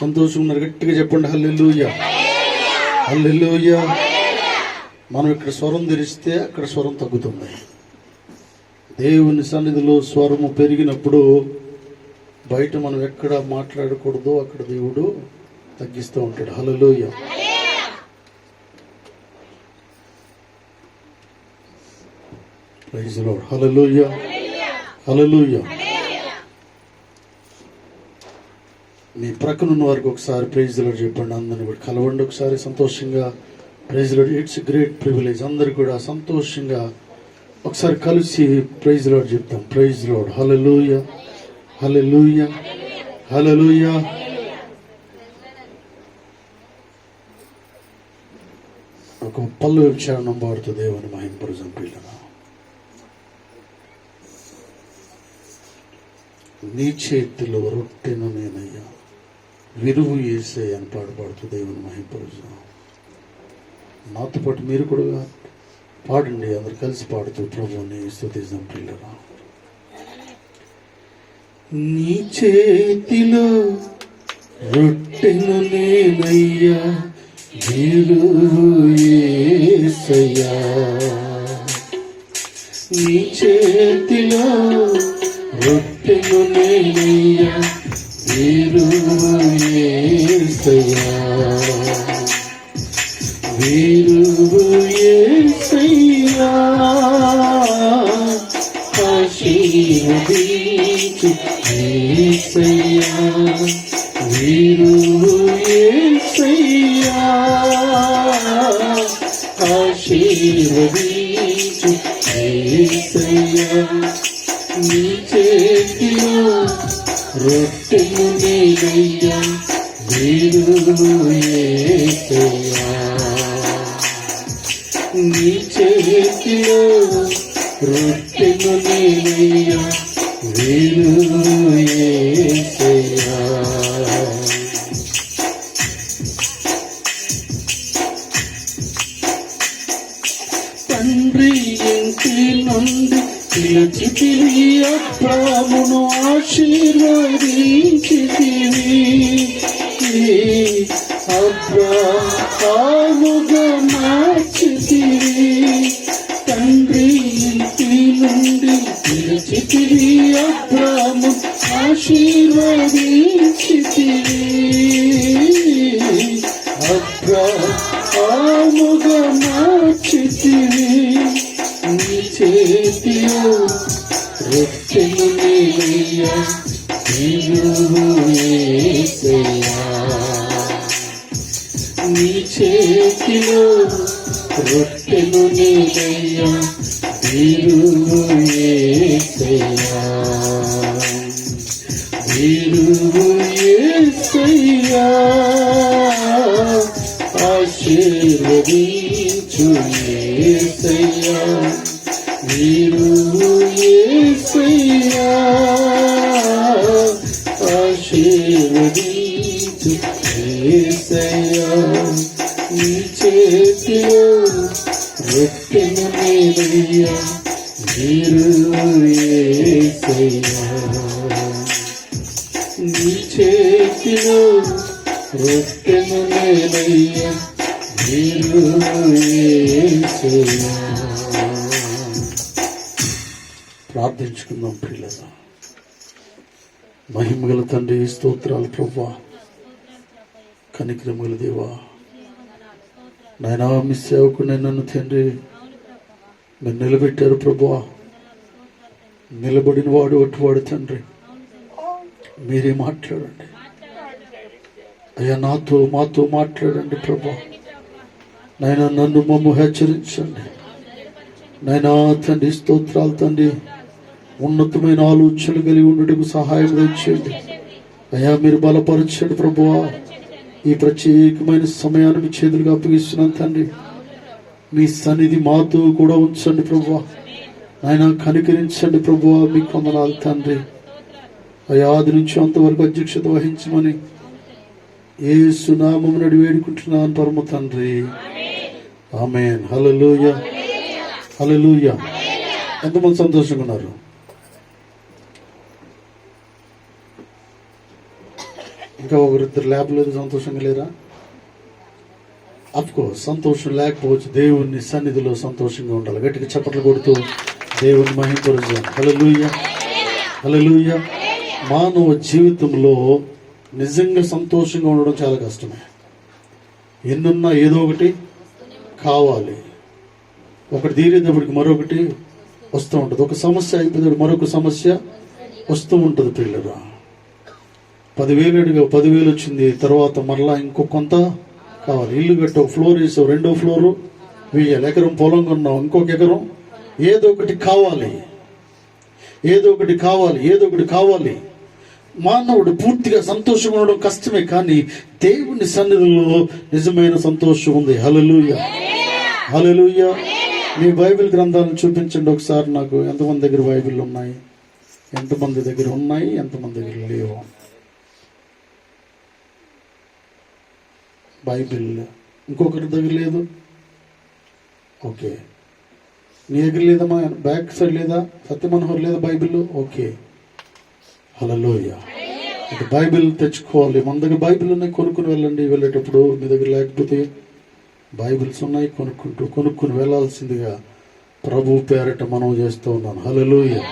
సంతోషంగా ఉన్నారు, గట్టిగా చెప్పండి హల్లెలూయా, హల్లెలూయా. మనం ఇక్కడ స్వరం ధరిస్తే అక్కడ స్వరం తగ్గుతుంది. దేవుని సన్నిధిలో స్వరము పెరిగినప్పుడు బయట మనం ఎక్కడ మాట్లాడకూడదో అక్కడ దేవుడు తగ్గిస్తూ ఉంటాడు. Hallelujah. Praise the lord. Hallelujah, hallelujah. మీ ప్రక్కన ఉన్న వారికి ఒకసారి ప్రైజ్ ది లార్డ్ చెప్పండి. అందరిని కూడా కలవండి ఒకసారి సంతోషంగా. Praise the lord. It's great privilege. అందరు కూడా సంతోషంగా ఒకసారి కలిసి ప్రైజ్ ది లార్డ్ చెప్తాం. Praise the lord. Hallelujah, hallelujah, hallelujah. ఒక పల్లు విచారణం పాడుతూ దేవుని మహింపరుజం పిల్లరా. నీ చేతిలో రొట్టెను నేనయ్యా, విరువు యేసయ్యా అని పాడుతూ దేవుని మహింపరుజం. నాతో పాటు మీరు కూడా పాడండి, అందరు కలిసి పాడుతూ ప్రభువుని స్తుతిద్దాం పిల్లరా. నీ చేతిలో రొట్టెను నేనయ్యా, విరువు యేసయ్యా. నీ చేతిలో రొట్టెను నేనయ్యా, విరువు యేసయ్యా, విరువు యేసయ్యా. ఆశీర్వదించు యేసయ్యా, విరువు యేసయ్యా. ఆశీర్వదించు యేసయ్యా. నీ చేతిలో రొట్టెను నేనయ్యా, విరువు యేసయ్యా. నీ చేతిలో రొట్టెను నేనయ్యా, విరువు యేసయ్యా. తండ్రి ఇంటి నుండి పిలిచితివి, అబ్రామును ఆశీర్వదించితివి. అబ్రాముగా మార్చితివి. తండ్రి ఇంటి నుండి పిలిచితివి, అబ్రాము ఆశీర్వదించితివి. అబ్రాముగా మార్చితివి. నీ చేతిలో రొట్టెను నేనయ్యా, విరువు యేసయ్యా. నీ చేతిలో రొట్టెను నేనయ్యా, విరువు యేసయ్యా, విరువు యేసయ్యా. ఆశీర్వదించు యేసయ్యా, విరువు యేసయ్యా. ఆశీర్వదించు యేసయ్యా. నీ చేతిలో రొట్టెను నేనయ్యా, విరువు యేసయ్యా. నీ చేతిలో రొట్టెను నేనయ్యా, విరువు యేసయ్యా. ప్రార్థించుకుందాం ప్రియులారా. మహిమగల తండ్రి స్తోత్రాలు ప్రభువా, కనికరముల దేవా. నాయనా మీ సేవకుని నన్ను తండ్రి మీరు నిలబెట్టారు ప్రభువా. నిలబడిన వాడు అటువాడు తండ్రి. మీరే మాట్లాడండి అయ్యా, మాతో మాట్లాడండి ప్రభా. నాయనా నన్ను మమ్ము హెచ్చరించండి నాయనా తండ్రి. స్తోత్రాలు తండ్రి. ఉన్నతమైన ఆలోచనలు కలిగి ఉండటకు సహాయం తెచ్చండి అయ్యా. మీరు బలపరచండి ప్రభువా. ఈ ప్రత్యేకమైన సమయాన్ని మీ చేతులుగా అప్పగిస్తున్నాను తండ్రి. మీ సన్నిధి మాతో కూడా ఉంచండి ప్రభువా. నాయన కనికరించండి ప్రభువా. మీకు వందనాలు తండ్రి. అయ్యా ఆది నుంచి అంతవరకు అధ్యక్షత వహించమని యేసు నామమున వేడుకుంటున్నాను పరమ తండ్రి. ఆమేన్. హల్లెలూయా, హల్లెలూయా. ఎంతమంది సంతోషంగా ఉన్నారు? ఇంకా ఒకరిద్దరు లేపలేదు, సంతోషంగా లేరా? అఫ్కోర్స్ సంతోషం లేకపోవచ్చు. దేవుని సన్నిధిలో సంతోషంగా ఉండాలి. గట్టిగా చప్పట్లు కొడుతూ దేవుని మహిమపరుద్దాం. హల్లెలూయా, హల్లెలూయా. మానవ జీవితంలో నిజంగా సంతోషంగా ఉండడం చాలా కష్టమే. ఎన్నున్నా ఏదో ఒకటి కావాలి. ఒకటి తీరేటప్పటికి మరొకటి వస్తూ ఉంటుంది. ఒక సమస్య అయిపోతే మరొక సమస్య వస్తూ ఉంటుంది. పిల్లలు 10,000 అడిగా 10,000 వచ్చింది, తర్వాత మరలా ఇంకో కొంత కావాలి. ఇల్లు కట్టావు, ఫ్లోర్ వేసావు, 2వ ఫ్లోరు వేయాలి, ఎకరం పొలం కొన్నావు, ఇంకొక ఎకరం, ఏదో ఒకటి కావాలి, ఏదో ఒకటి కావాలి, ఏదో ఒకటి కావాలి. మానవుడు పూర్తిగా సంతోషంగా ఉండడం కష్టమే, కానీ దేవుని సన్నిధిలో నిజమైన సంతోషం ఉంది. హల్లెలూయా, హల్లెలూయా. మీ బైబిల్ గ్రంథాలను చూపించండి ఒకసారి నాకు. ఎంతమంది దగ్గర బైబిల్ ఉన్నాయి? ఎంతమంది దగ్గర ఉన్నాయి? ఎంతమంది దగ్గర లేవు? బైబిల్ ఇంకొకరి దగ్గర లేదు? ఓకే, నీ దగ్గర లేదమ్మా? బ్యాక్ సైడ్ లేదా? సత్యమనోహర్ లేదా బైబిల్? ఓకే, హల్లెలూయా. ఇది బైబిల్ తెచ్చుకోవాలి. మన దగ్గర బైబిల్ ఉన్నాయి, కొనుక్కుని వెళ్ళండి. వెళ్ళేటప్పుడు మీ దగ్గర లేకపోతే బైబిల్స్ ఉన్నాయి, కొనుక్కుని వెళ్ళాల్సిందిగా ప్రభు పేరట మనం చేస్తూ ఉన్నాను. హల్లెలూయా,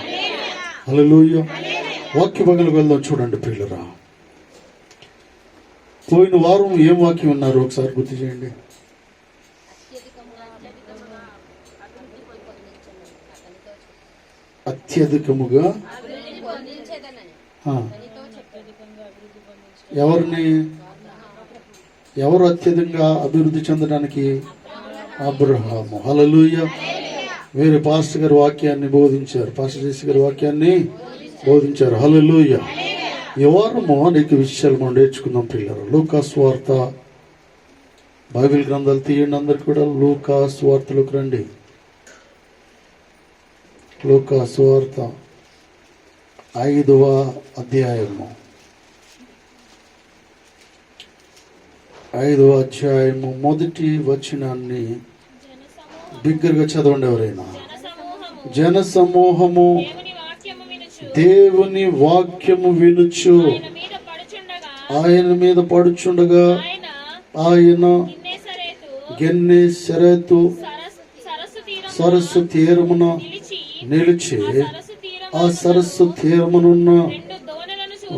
హల్లెలూయా. వాక్య భాగాలకు వెళ్దాం. చూడండి ప్రియులరా, పోయిన వారం ఏం వాక్యం ఉన్నారు ఒకసారి గుర్తు చేయండి. అత్యధికముగా ఎవరు అత్యధికంగా అభివృద్ధి చెందడానికి? అబ్రహాము. హల్లెలూయా. వేరే పాస్టర్ గారి వాక్యాన్ని బోధించారు, పాస్టర్ జేసీ గారి వాక్యాన్ని బోధించారు. హల్లెలూయా. ఈ వారము అనేక విషయాలు మనం నేర్చుకుందాం పిల్లలు. లూకా సువార్త బైబిల్ గ్రంథాలు తీయండి అందరు కూడా. లూకా సువార్తలోకి రండి. లూకా సువార్త 5వ అధ్యాయము, 5వ అధ్యాయము మొదటి వచనాన్ని బిగ్గరగా చదవండి ఎవరైనా. జన సమూహము దేవుని వాక్యము వినుచు ఆయన మీద పడుచుండగా ఆయన గెన్నెసరెతు సరస్సు తీరమున నిలిచి ఆ సరస్సు తీరమునున్న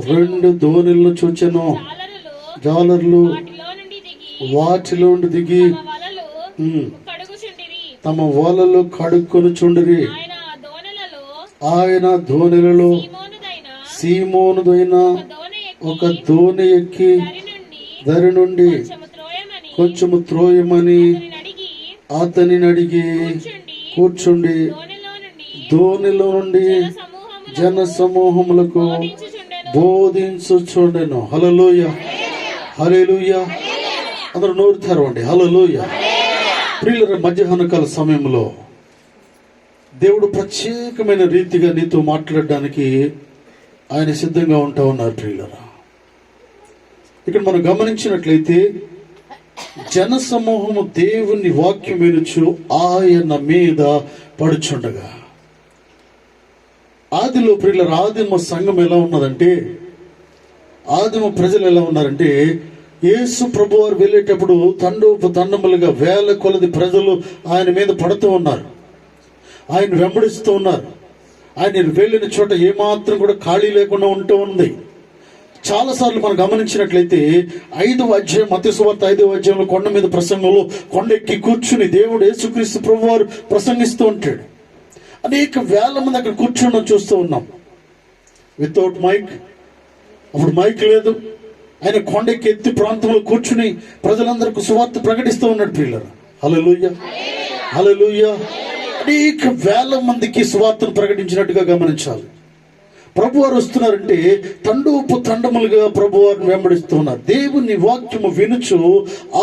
2 దోణులను చూచెను. జాలర్లు వాటిలో దిగి తమ వలలు కడుక్కొనుచుండిరి. ఆయన దోణిలలో సీమోనుదైన ఒక దోణి ఎక్కి దరి నుండి కొంచెము త్రోయమని అతనిని అడిగి కూర్చుండి దోణిలో నుండి జన సమూహములకు బోధించుచుండెను. హల్లెలూయా, హల్లెలూయా. అందరూ నోరు తెరవండి. హల్లెలూయా. ప్రియుల, మధ్యాహ్న కాల సమయంలో దేవుడు ప్రత్యేకమైన రీతిగా నీతో మాట్లాడడానికి ఆయన సిద్ధంగా ఉంటా ఉన్నారు. ప్రియులరా, ఇక్కడ మనం గమనించినట్లయితే జన సమూహము దేవుని వాక్యం వినుచు ఆయన మీద పడుచుండగా. ఆదిలో ప్రియులరా, ఆదిమ సంఘం ఎలా ఉన్నదంటే, ఆదిమ ప్రజలు ఎలా ఉన్నారంటే, యేసు ప్రభువారు వెళ్ళేటప్పుడు తండములుగా వేల కొలది ప్రజలు ఆయన మీద పడుతూ ఉన్నారు, ఆయన వెంబడిస్తూ ఉన్నారు. ఆయన వెళ్ళిన చోట ఏమాత్రం కూడా ఖాళీ లేకుండా ఉంటూ ఉంది. చాలాసార్లు మనం గమనించినట్లయితే 5వ అధ్యాయం, మత్తయి సువార్త 5వ అధ్యాయంలో కొండ మీద ప్రసంగంలో కొండెక్కి కూర్చుని దేవుడు యేసుక్రీస్తు ప్రభువారు ప్రసంగిస్తూ ఉంటాడు. అనేక వేల మంది అక్కడ కూర్చోడం చూస్తూ ఉన్నాం. వితౌట్ మైక్, అప్పుడు మైక్ లేదు. ఆయన కొండెక్కి ఎత్తి ప్రాంతంలో కూర్చుని ప్రజలందరికీ సువార్త ప్రకటిస్తూ ఉన్నాడు. పిల్లలు, హల్లెలూయా, హల్లెలూయా. అనేక వేల మందికి సువార్తను ప్రకటించినట్టుగా గమనించాలి. ప్రభువారు వస్తున్నారంటే తండములుగా ప్రభువారిని వెంబడిస్తున్నారు. దేవుని వాక్యము వినుచు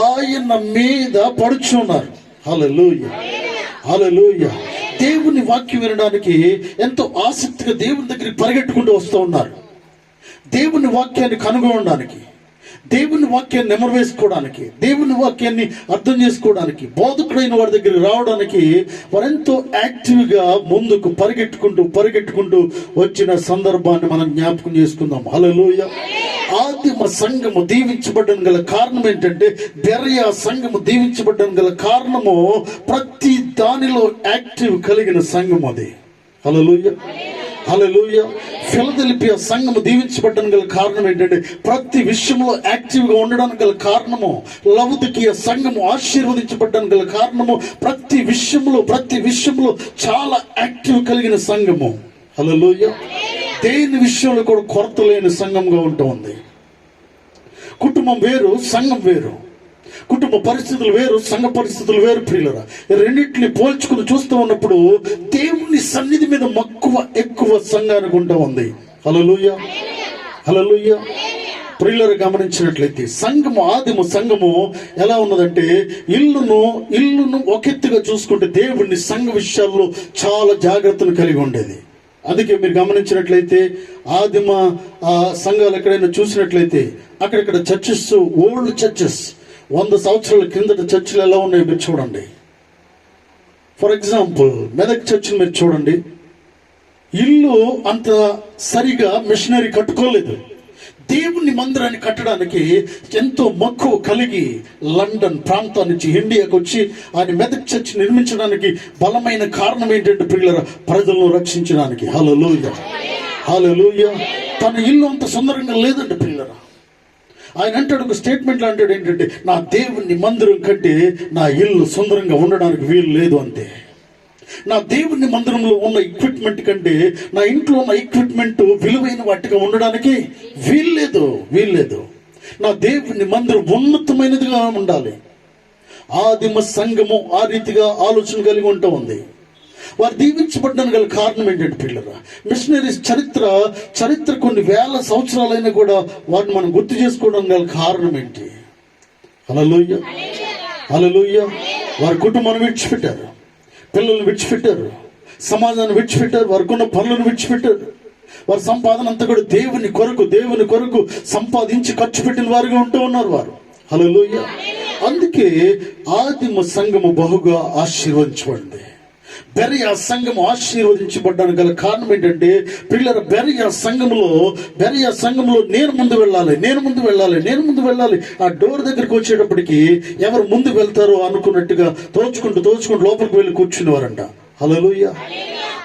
ఆయన మీద పడుచున్నారు. హల్లెలూయా, హల్లెలూయా. దేవుని వాక్యం వినడానికి ఎంతో ఆసక్తిగా దేవుని దగ్గరికి పరిగెట్టుకుంటూ వస్తూ ఉన్నారు. దేవుని వాక్యాన్ని కనుగొనడానికి, దేవుని వాక్యాన్ని నెమరవేసుకోవడానికి, దేవుని వాక్యాన్ని అర్థం చేసుకోవడానికి, బోధకుడైన వారి దగ్గరికి రావడానికి వారెంతో యాక్టివ్గా ముందుకు పరిగెట్టుకుంటూ వచ్చిన సందర్భాన్ని మనం జ్ఞాపకం చేసుకుందాం. హల్లెలూయా, ఆదిమ సంఘము దీవించబడడం గల కారణం ఏంటంటే, బెరయ సంఘము దీవించబడడం గల కారణము ప్రతి దానిలో యాక్టివ్ కలిగిన సంఘం అది. హల్లెలూయా, హల్లెలూయా. ఫిలదెల్ఫియా సంఘము దీవించబడడం గల కారణం ఏంటంటే, ప్రతి విషయంలో యాక్టివ్గా ఉండడానికి గల కారణము. లవొదికీయ సంఘము ఆశీర్వదించబడడానికి గల కారణము ప్రతి విషయంలో చాలా యాక్టివ్ కలిగిన సంఘము. హల్లెలూయా. దేని విషయంలో కూడా కొరత లేని సంఘంగా ఉంటుంది. కుటుంబం వేరు, సంఘం వేరు. కుటుంబ పరిస్థితులు వేరు, సంఘ పరిస్థితులు వేరు. ప్రియులరా, రెండింటిని పోల్చుకుని చూస్తూ ఉన్నప్పుడు దేవుని సన్నిధి మీద మక్కువ ఎక్కువ సంఘానికి ఉంటా ఉంది. హల్లెలూయా, హల్లెలూయా. ప్రియులరు గమనించినట్లయితే సంఘము, ఆదిమ సంఘము ఎలా ఉన్నదంటే, ఇల్లును ఒక ఎత్తుగా చూసుకుంటే దేవుని సంఘ విషయాల్లో చాలా జాగ్రత్తను కలిగి ఉండేది. అందుకే మీరు గమనించినట్లయితే ఆదిమ సంఘాలు ఎక్కడైనా చూసినట్లయితే అక్కడక్కడ చర్చెస్, ఓల్డ్ చర్చెస్, 100 సంవత్సరాల కిందట చర్చిలు ఎలా ఉన్నాయో మీరు చూడండి. ఫర్ ఎగ్జాంపుల్ మెదక్ చర్చిని మీరు చూడండి. ఇల్లు అంత సరిగా మిషనరీ కట్టుకోలేదు. దేవుని మందిరాన్ని కట్టడానికి ఎంతో మక్కువ కలిగి లండన్ ప్రాంతం నుంచి ఇండియాకు వచ్చి ఆయన మెదక్ చర్చ్ నిర్మించడానికి బలమైన కారణం ఏంటంటే, ప్రియులరా, ప్రజలను రక్షించడానికి. హల్లెలూయా, హల్లెలూయా. తన ఇల్లు అంత సుందరంగా లేదండి ప్రియులరా. ఆయన అంటాడు, ఒక స్టేట్మెంట్లో అంటాడు ఏంటంటే, నా దేవుని మందిరం కంటే నా ఇల్లు సుందరంగా ఉండడానికి వీలు లేదు అంతే. నా దేవుని మందిరంలో ఉన్న ఎక్విప్మెంట్ కంటే నా ఇంట్లో ఉన్న ఎక్విప్మెంట్ విలువైన వాటిగా ఉండడానికి వీల్లేదు. నా దేవుని మందిరం ఉన్నతమైనదిగా ఉండాలి. ఆదిమ సంఘము ఆ రీతిగా ఆలోచన కలిగి ఉంటా ఉంది. వారు దీవించబడ్డానికి గల కారణం ఏంటంటే, పిల్లరా, మిషనరీస్ చరిత్ర కొన్ని వేల సంవత్సరాలైనా కూడా వారిని మనం గుర్తు చేసుకోవడానికి గల కారణం ఏంటి? హల్లెలూయా, హల్లెలూయా. వారి కుటుంబాన్ని విడిచిపెట్టారు, పిల్లల్ని విడిచిపెట్టారు, సమాజాన్ని విడిచిపెట్టారు, వారికి ఉన్న పనులను విడిచిపెట్టారు. వారి సంపాదన అంతా కూడా దేవుని కొరకు సంపాదించి ఖర్చు పెట్టిన వారుగా ఉంటూ ఉన్నారు వారు. హల్లెలూయా. అందుకే ఆదిమ సంఘము బహుగా ఆశీర్వదించబడింది. బెరయ సంఘము ఆశీర్వదించబడ్డానికి గల కారణం ఏంటంటే, పిల్లల బెరయ సంఘంలో నేను ముందు వెళ్ళాలి. ఆ డోర్ దగ్గరికి వచ్చేటప్పటికి ఎవరు ముందు వెళ్తారో అనుకున్నట్టుగా తోచుకుంటూ లోపలికి వెళ్ళి కూర్చునేవారంట. హల్లెలూయా.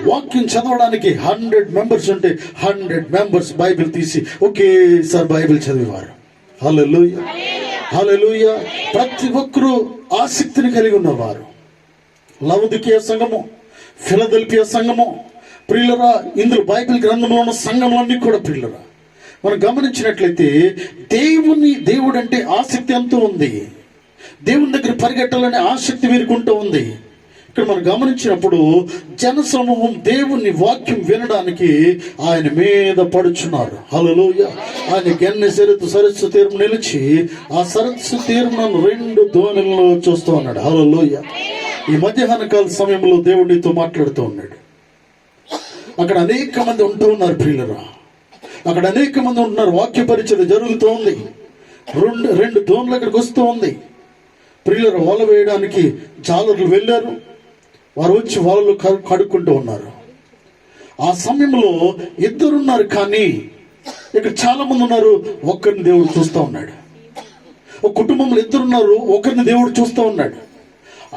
వాక్యం చదవడానికి 100 మెంబర్స్ ఉంటే 100 మెంబర్స్ బైబిల్ తీసి ఒకేసారి బైబిల్ చదివేవారు. హల్లెలూయా, హల్లెలూయా. ప్రతి ఒక్కరూ ఆసక్తిని కలిగి ఉన్నవారు. లవొదికీయ సంఘము, ఫిలదెల్ఫియా సంఘము, ప్రియులరా, ఇందులో బైబిల్ గ్రంథంలో ఉన్న సంఘములన్నీ కూడా ప్రియులరా మనం గమనించినట్లయితే దేవుడు అంటే ఆసక్తి ఎంతో ఉంది. దేవుని దగ్గర పరిగెట్టాలనే ఆసక్తి వీరుకుంటూ ఉంది. ఇక్కడ మనం గమనించినప్పుడు జనసమూహం దేవుని వాక్యం వినడానికి ఆయన మీద పడుచున్నారు. హల్లెలూయా. ఆయన గెన్నెసెరెతు సరస్సు తీరం నిలిచి ఆ సరస్సు తీర్మును 2 దోణులను చూస్తూ ఉన్నాడు. హల్లెలూయా. ఈ మధ్యాహ్న కాల సమయంలో దేవుడితో మాట్లాడుతూ ఉన్నాడు. అక్కడ అనేక మంది ఉంటూ ఉన్నారు ప్రియులరా, అక్కడ అనేక మంది ఉంటున్నారు. వాక్య పరిచయం జరుగుతూ ఉంది. 2 దోణులు అక్కడికి వస్తూ ఉంది. ప్రియులరా, వల వేయడానికి జాలర్లు వెళ్ళారు. వారు వచ్చి వలలు కడుక్కుంటూ ఉన్నారు. ఆ సమయంలో 2 ఉన్నారు, కానీ ఇక్కడ చాలా మంది ఉన్నారు. ఒక్కరిని దేవుడు చూస్తూ ఉన్నాడు. ఒక కుటుంబంలో 2 ఉన్నారు, ఒకరిని దేవుడు చూస్తూ ఉన్నాడు.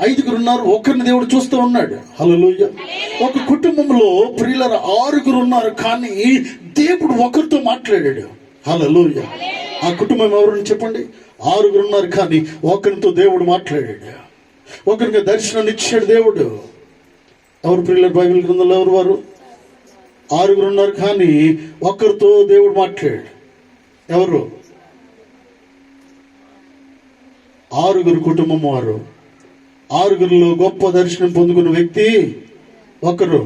5 ఉన్నారు, ఒకరిని దేవుడు చూస్తూ ఉన్నాడు. హల్లెలూయా. ఒక కుటుంబంలో ప్రియులర 6 ఉన్నారు, కానీ దేవుడు ఒకరితో మాట్లాడాడు. హల్లెలూయా. ఆ కుటుంబం ఎవరని చెప్పండి? 6 ఉన్నారు, కానీ ఒకరితో దేవుడు మాట్లాడాడు. ఒకరికి దర్శనాన్ని ఇచ్చాడు దేవుడు. ఎవరు ప్రియులర? బైబిల్ గ్రంథంలో ఎవరు వారు? 6 ఉన్నారు, కానీ ఒకరితో దేవుడు మాట్లాడాడు. ఎవరు? 6 కుటుంబం వారు. 6లో గొప్ప దర్శనం పొందుకున్న వ్యక్తి ఒకరు.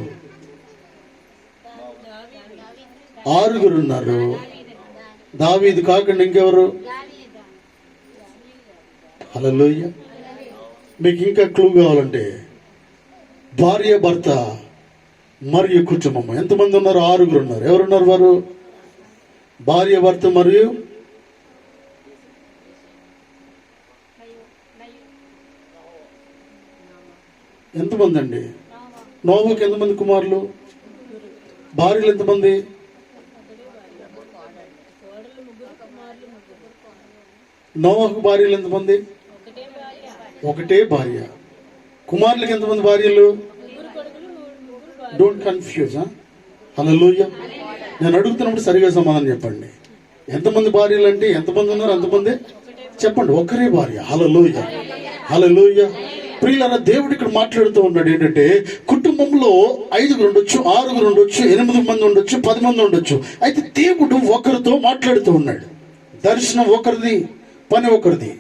6 ఉన్నారు. దావీదు కాకుండా ఇంకెవరు? హల్లెలూయా. మీకు ఇంకా క్లూ కావాలంటే, భార్య, భర్త మరియు కుటుంబం. ఎంతమంది ఉన్నారు? 6 ఉన్నారు. ఎవరున్నారు వారు? భార్య, భర్త మరియు ఎంతమంది అండి? నోవహుకు ఎంతమంది కుమారులు? భార్యలు ఎంతమంది? నోవహు భార్యలు ఎంతమంది? ఒకటే భార్య. కుమారులకు ఎంతమంది భార్యలు? Don't confuse. హల్లెలూయా. నేను అడుగుతున్నప్పుడు సరిగా సమాధానం చెప్పండి. ఎంతమంది భార్యలు అంటే ఎంతమంది ఉన్నారు? అంతమంది చెప్పండి. ఒక్కరే భార్య. హల్లెలూయా, హల్లెలూయా. ప్రియులారా, దేవుడు ఇక్కడ మాట్లాడుతూ ఉన్నాడు ఏంటంటే, కుటుంబంలో 5 ఉండొచ్చు, 6 ఉండొచ్చు, 8 మంది ఉండొచ్చు, 10 మంది ఉండొచ్చు. అయితే దేవుడు ఒకరితో మాట్లాడుతూ ఉన్నాడు. దర్శనం ఒకరిది, పని ఒకరిది.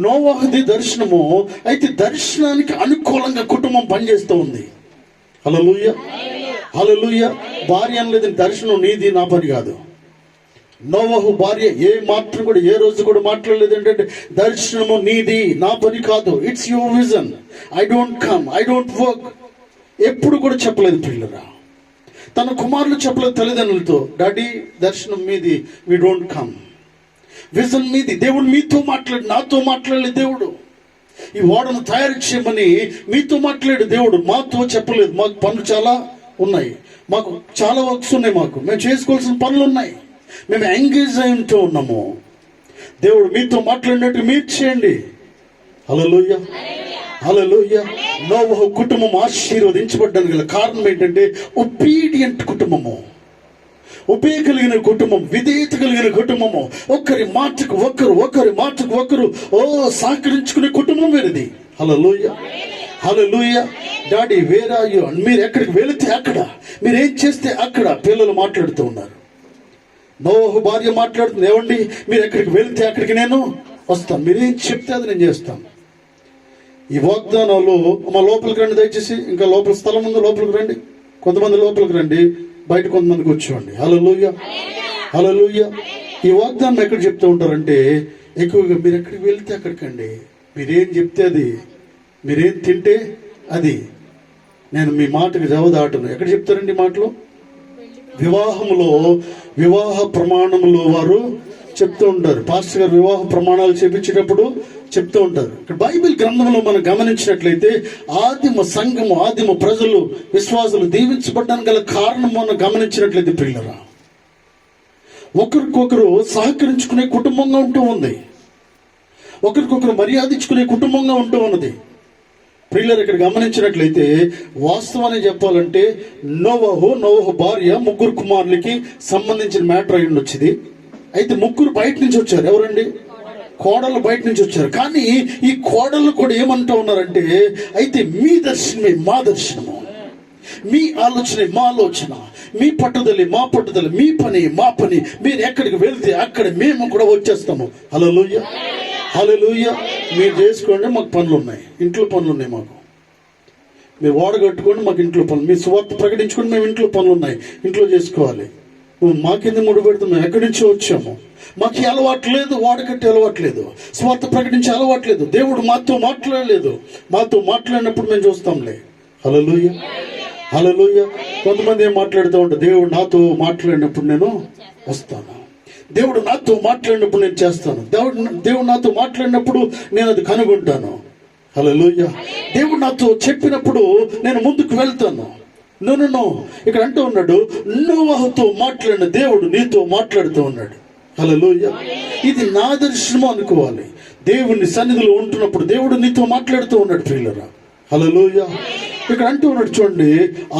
నోవహుది దర్శనము. అయితే దర్శనానికి అనుకూలంగా కుటుంబం పనిచేస్తూ ఉంది. హల్లెలూయా, హల్లెలూయా. భార్య అనలేదు, దర్శనం నీది, నా పని కాదు. నోవహు భార్య ఏ మాత్రం కూడా ఏ రోజు కూడా మాట్లాడలేదు ఏంటంటే, దర్శనము నీది, నా పని కాదు. It's your vision, I don't come, I don't work. ఎప్పుడు కూడా చెప్పలేదు పిల్లరా. తన కుమారులు చెప్పలేదు తల్లిదండ్రులతో, డాడీ దర్శనం మీది, వి డోంట్ కమ్. విజన్ మీది. దేవుడు మీతో మాట్లాడు, నాతో మాట్లాడలేదు దేవుడు. ఈ ఓడను తయారు చేయమని మీతో మాట్లాడు దేవుడు, మాతో చెప్పలేదు. మాకు పనులు చాలా ఉన్నాయి, మాకు చాలా వర్క్స్ ఉన్నాయి, మేము చేసుకోవాల్సిన పనులు ఉన్నాయి, మేము ఎంగేజ్ అయి ఉంటూ ఉన్నాము. దేవుడు మీతో మాట్లాడినట్టు మీరు చేయండి. హల్లెలూయా, హల్లెలూయా. నోవహు కుటుంబం ఆశీర్వదించబడ్డానికి గల కారణం ఏంటంటే, ఒబీడియంట్ కుటుంబము, ఉపే కలిగిన కుటుంబం, విధేయత కలిగిన కుటుంబము, ఒకరి మాటకు ఒకరు సహకరించుకునే కుటుంబం వీరిది. Hallelujah, hallelujah. Daddy where are you? మీరు ఎక్కడికి వెళితే అక్కడ, మీరు ఏం చేస్తే అక్కడ. పిల్లలు మాట్లాడుతూ ఉన్నారు. నోవహు భార్య మాట్లాడుతుంది, ఏమండి మీరు ఎక్కడికి వెళితే అక్కడికి నేను వస్తాను, మీరేం చెప్తే అది నేను చేస్తాను. ఈ వాగ్దానాలు మా లోపలికి రండి దయచేసి. ఇంకా లోపల స్థలం ఉంది, లోపలికి రండి. కొంతమంది లోపలికి రండి, బయట కొంతమంది కూర్చోండి. హల్లెలూయా, హల్లెలూయా. ఈ వాగ్దానం ఎక్కడ చెప్తూ ఉంటారంటే, ఎక్కువగా మీరు ఎక్కడికి వెళ్తే అక్కడికండి, మీరేం చెప్తే అది, మీరేం తింటే అది, నేను మీ మాటకు జవదాటను. ఎక్కడ చెప్తారండి మాటలు? వివాహములో, వివాహ ప్రమాణములో వారు చెప్తూ ఉంటారు. పాస్టర్ గారు వివాహ ప్రమాణాలు చేపించేటప్పుడు చెప్తూ ఉంటారు. ఇక్కడ బైబిల్ గ్రంథంలో మనం గమనించినట్లయితే, ఆదిమ సంఘము, ఆదిమ ప్రజలు, విశ్వాసులు దీవించబడ్డానికి గల కారణం మనం గమనించినట్లయితే ప్రియులరా, ఒకరికొకరు సహకరించుకునే కుటుంబంగా ఉంటూ ఉంది, ఒకరికొకరు మర్యాదించుకునే కుటుంబంగా ఉంటూ ఉన్నది. ప్రియులరు, ఇక్కడ గమనించినట్లయితే వాస్తవాన్ని చెప్పాలంటే, నోవహు భార్య 3 కుమారులకి సంబంధించిన మ్యాటర్ అయి ఉండొచ్చింది. అయితే 3 బయట నుంచి వచ్చారు. ఎవరండి? కోడళ్ళు బయట నుంచి వచ్చారు. కానీ ఈ కోడళ్ళు కూడా ఏమంటూ ఉన్నారంటే, అయితే మీ దర్శనమే మా దర్శనము, మీ ఆలోచనే మా ఆలోచన, మీ పట్టుదల మా పట్టుదల, మీ పని మా పని, మీరు ఎక్కడికి వెళ్తే అక్కడ మేము కూడా వచ్చేస్తాము. హల్లెలూయా, హల్లెలూయా. మీరు చేసుకోండి, మాకు పనులు ఉన్నాయి, ఇంట్లో పనులు ఉన్నాయి మాకు. మీరు ఓడ కట్టుకోండి, మాకు ఇంట్లో పనులు. మీరు స్వార్థ ప్రకటించుకోండి, మేము ఇంట్లో పనులు ఉన్నాయి, ఇంట్లో చేసుకోవాలి. మాకింద ముడి పెడుతున్నాం, ఎక్కడి నుంచో వచ్చాము, మాకు అలవాటు లేదు, ఓడ కట్టే అలవాటు లేదు, స్వార్థ ప్రకటించే అలవాటు లేదు. దేవుడు మాతో మాట్లాడలేదు. మాతో మాట్లాడినప్పుడు మేము చూస్తాంలే. హల్లెలూయా, హల్లెలూయా. కొంతమంది ఏం మాట్లాడుతూ ఉంటారు, దేవుడు నాతో మాట్లాడినప్పుడు నేను వస్తాను, దేవుడు నాతో మాట్లాడినప్పుడు నేను చేస్తాను, దేవుడు నాతో మాట్లాడినప్పుడు నేను అది కనుగొంటాను. హల్లెలూయా. దేవుడు నాతో చెప్పినప్పుడు నేను ముందుకు వెళ్తాను. నో, ఇక్కడ అంటూ ఉన్నాడు, నోవహుతో మాట్లాడిన దేవుడు నీతో మాట్లాడుతూ ఉన్నాడు. హల్లెలూయా. ఇది నా దర్శనము అనుకోవాలి. దేవుని సన్నిధిలో ఉంటున్నప్పుడు దేవుడు నీతో మాట్లాడుతూ ఉన్నాడు ప్రియులరా. హల్లెలూయా. ఇక్కడ అంటూ ఉన్నాడు చూడండి,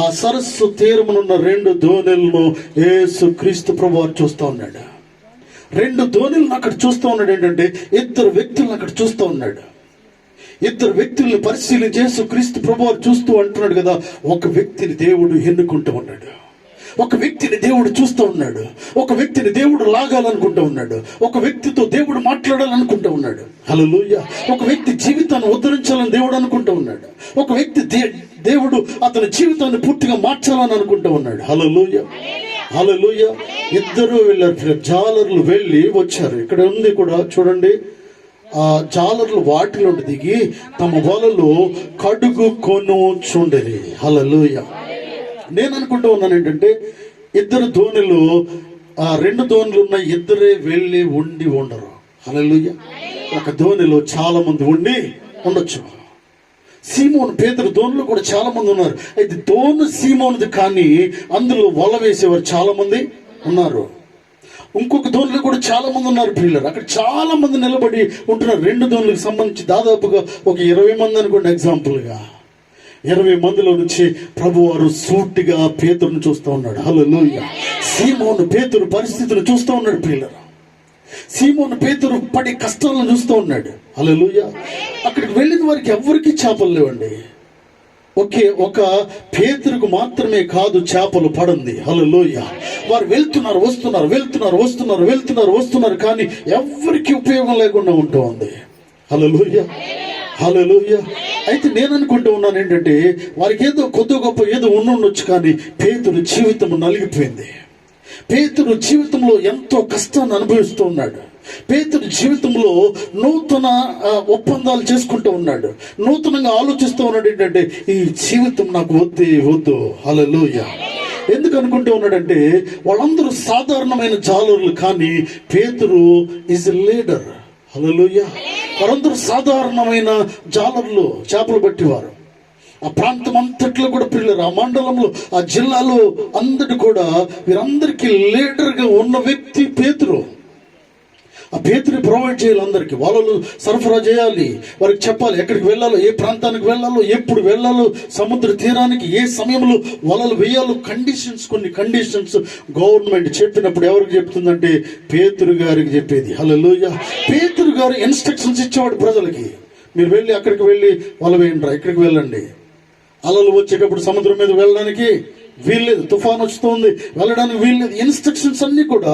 ఆ సరస్సు తీరమునున్న 2 దోణెలను యేసు క్రీస్తు ప్రభువారు చూస్తూ ఉన్నాడు. 2 దోణులను అక్కడ చూస్తూ ఉన్నాడు. ఏంటంటే 2 వ్యక్తులను అక్కడ చూస్తూ ఉన్నాడు. 2 వ్యక్తులను పరిశీలన చేస్తూ క్రీస్తు ప్రభువారు చూస్తూ అంటున్నాడు కదా, ఒక వ్యక్తిని దేవుడు ఎన్నుకుంటూ ఉన్నాడు, ఒక వ్యక్తిని దేవుడు చూస్తూ ఉన్నాడు, ఒక వ్యక్తిని దేవుడు లాగాలనుకుంటూ ఉన్నాడు, ఒక వ్యక్తితో దేవుడు మాట్లాడాలనుకుంటూ ఉన్నాడు. హల్లెలూయా. ఒక వ్యక్తి జీవితాన్ని ఉద్ధరించాలని దేవుడు అనుకుంటూ ఉన్నాడు, ఒక వ్యక్తి దేవుడు అతని జీవితాన్ని పూర్తిగా మార్చాలని అనుకుంటూ ఉన్నాడు. హల్లెలూయా, హల్లెలూయా. 2 వెళ్ళారు, జాలర్లు వెళ్ళి వచ్చారు. ఇక్కడ ఉంది కూడా చూడండి, ఆ జాలర్లు వాటిలో దిగి తమ వలలో కడుగు కొనుచుండెరి. హల్లెలూయా. నేను అనుకుంటూ ఉన్నాను ఏంటంటే, 2 దోణులు, 2 దోణులు ఉన్నాయి, 2 వెళ్ళి ఉండి ఉండరు. హల్లెలూయా. ఒక దోణిలో చాలా మంది ఉండి ఉండొచ్చు. సీమోను పేతురు దోణులు కూడా చాలా మంది ఉన్నారు. అయితే దోణు సీమోనుది, కానీ అందులో వల వేసేవారు చాలా మంది ఉన్నారు. ఇంకొక దోణిలో కూడా చాలా మంది ఉన్నారు ప్రియులారా. అక్కడ చాలా మంది నిలబడి ఉంటున్నారు. 2 దోణులకు సంబంధించి దాదాపుగా ఒక 20 మంది అనుకోండి. ఎగ్జాంపుల్గా 20 మందిలో నుంచి ప్రభు వారు సూటిగా పేతురుని చూస్తూ ఉన్నాడు. హల్లెలూయా. సీమోను పేతురు పరిస్థితిని చూస్తూ ఉన్నాడు ప్రియులారా. సీమోను పేతురు పడే కష్టాలను చూస్తూ ఉన్నాడు. హల్లెలూయా. అక్కడికి వెళ్ళిన వారికి ఎవరికి చేపలు లేవండి. ఒక పేతురుకు మాత్రమే కాదు చేపలు పడింది. హల్లెలూయా. వారు వస్తున్నారు కానీ ఎవరికి ఉపయోగం లేకుండా ఉంటూ ఉంది. హల్లెలూయా. హల్లెలూయా. అయితే నేను అనుకుంటూ ఉన్నాను ఏంటంటే, వారికి ఏదో కొద్ది గొప్ప ఏదో ఉండొచ్చు, కానీ పేతురు జీవితం నలిగిపోయింది. పేతురు జీవితంలో ఎంతో కష్టాన్ని అనుభవిస్తూ ఉన్నాడు. పేతురు జీవితంలో నూతన ఒప్పందాలు చేసుకుంటూ ఉన్నాడు. నూతనంగా ఆలోచిస్తూ ఉన్నాడు ఏంటంటే, ఈ జీవితం నాకు వద్దు. హల్లెలూయా. ఎందుకు అనుకుంటూ ఉన్నాడంటే, వాళ్ళందరూ సాధారణమైన జాలర్లు, కానీ పేతురు ఈజ్ ఎ లీడర్. హల్లెలూయా. వారందరూ సాధారణమైన జాలర్లు, చేపలు పట్టేవారు. ఆ ప్రాంతం అంతట్లో కూడా పిల్లలు, ఆ మండలంలో, ఆ జిల్లాలో అందరు కూడా వీరందరికీ లీడర్గా ఉన్న వ్యక్తి పేతురు. ఆ పేతుని ప్రొవైడ్ చేయాలి అందరికీ. వాళ్ళు సరఫరా చేయాలి, వారికి చెప్పాలి ఎక్కడికి వెళ్ళాలో, ఏ ప్రాంతానికి వెళ్ళాలో, ఎప్పుడు వెళ్ళాలో, సముద్ర తీరానికి ఏ సమయంలో వలలు వేయాలో. కొన్ని కండిషన్స్ గవర్నమెంట్ చెప్పినప్పుడు ఎవరికి చెప్తుందంటే పేతురు గారికి చెప్పేది. హల్లెలూయా. పేతురు గారు ఇన్స్ట్రక్షన్స్ ఇచ్చేవాడు ప్రజలకి. మీరు వెళ్ళి అక్కడికి వెళ్ళి వల వేయండి, ఇక్కడికి వెళ్ళండి. అలలు వచ్చేటప్పుడు సముద్రం మీద వెళ్ళడానికి వీల్లేదు, తుఫాను వస్తుంది, వెళ్ళడానికి వీల్లేదు. ఇన్స్ట్రక్షన్స్ అన్ని కూడా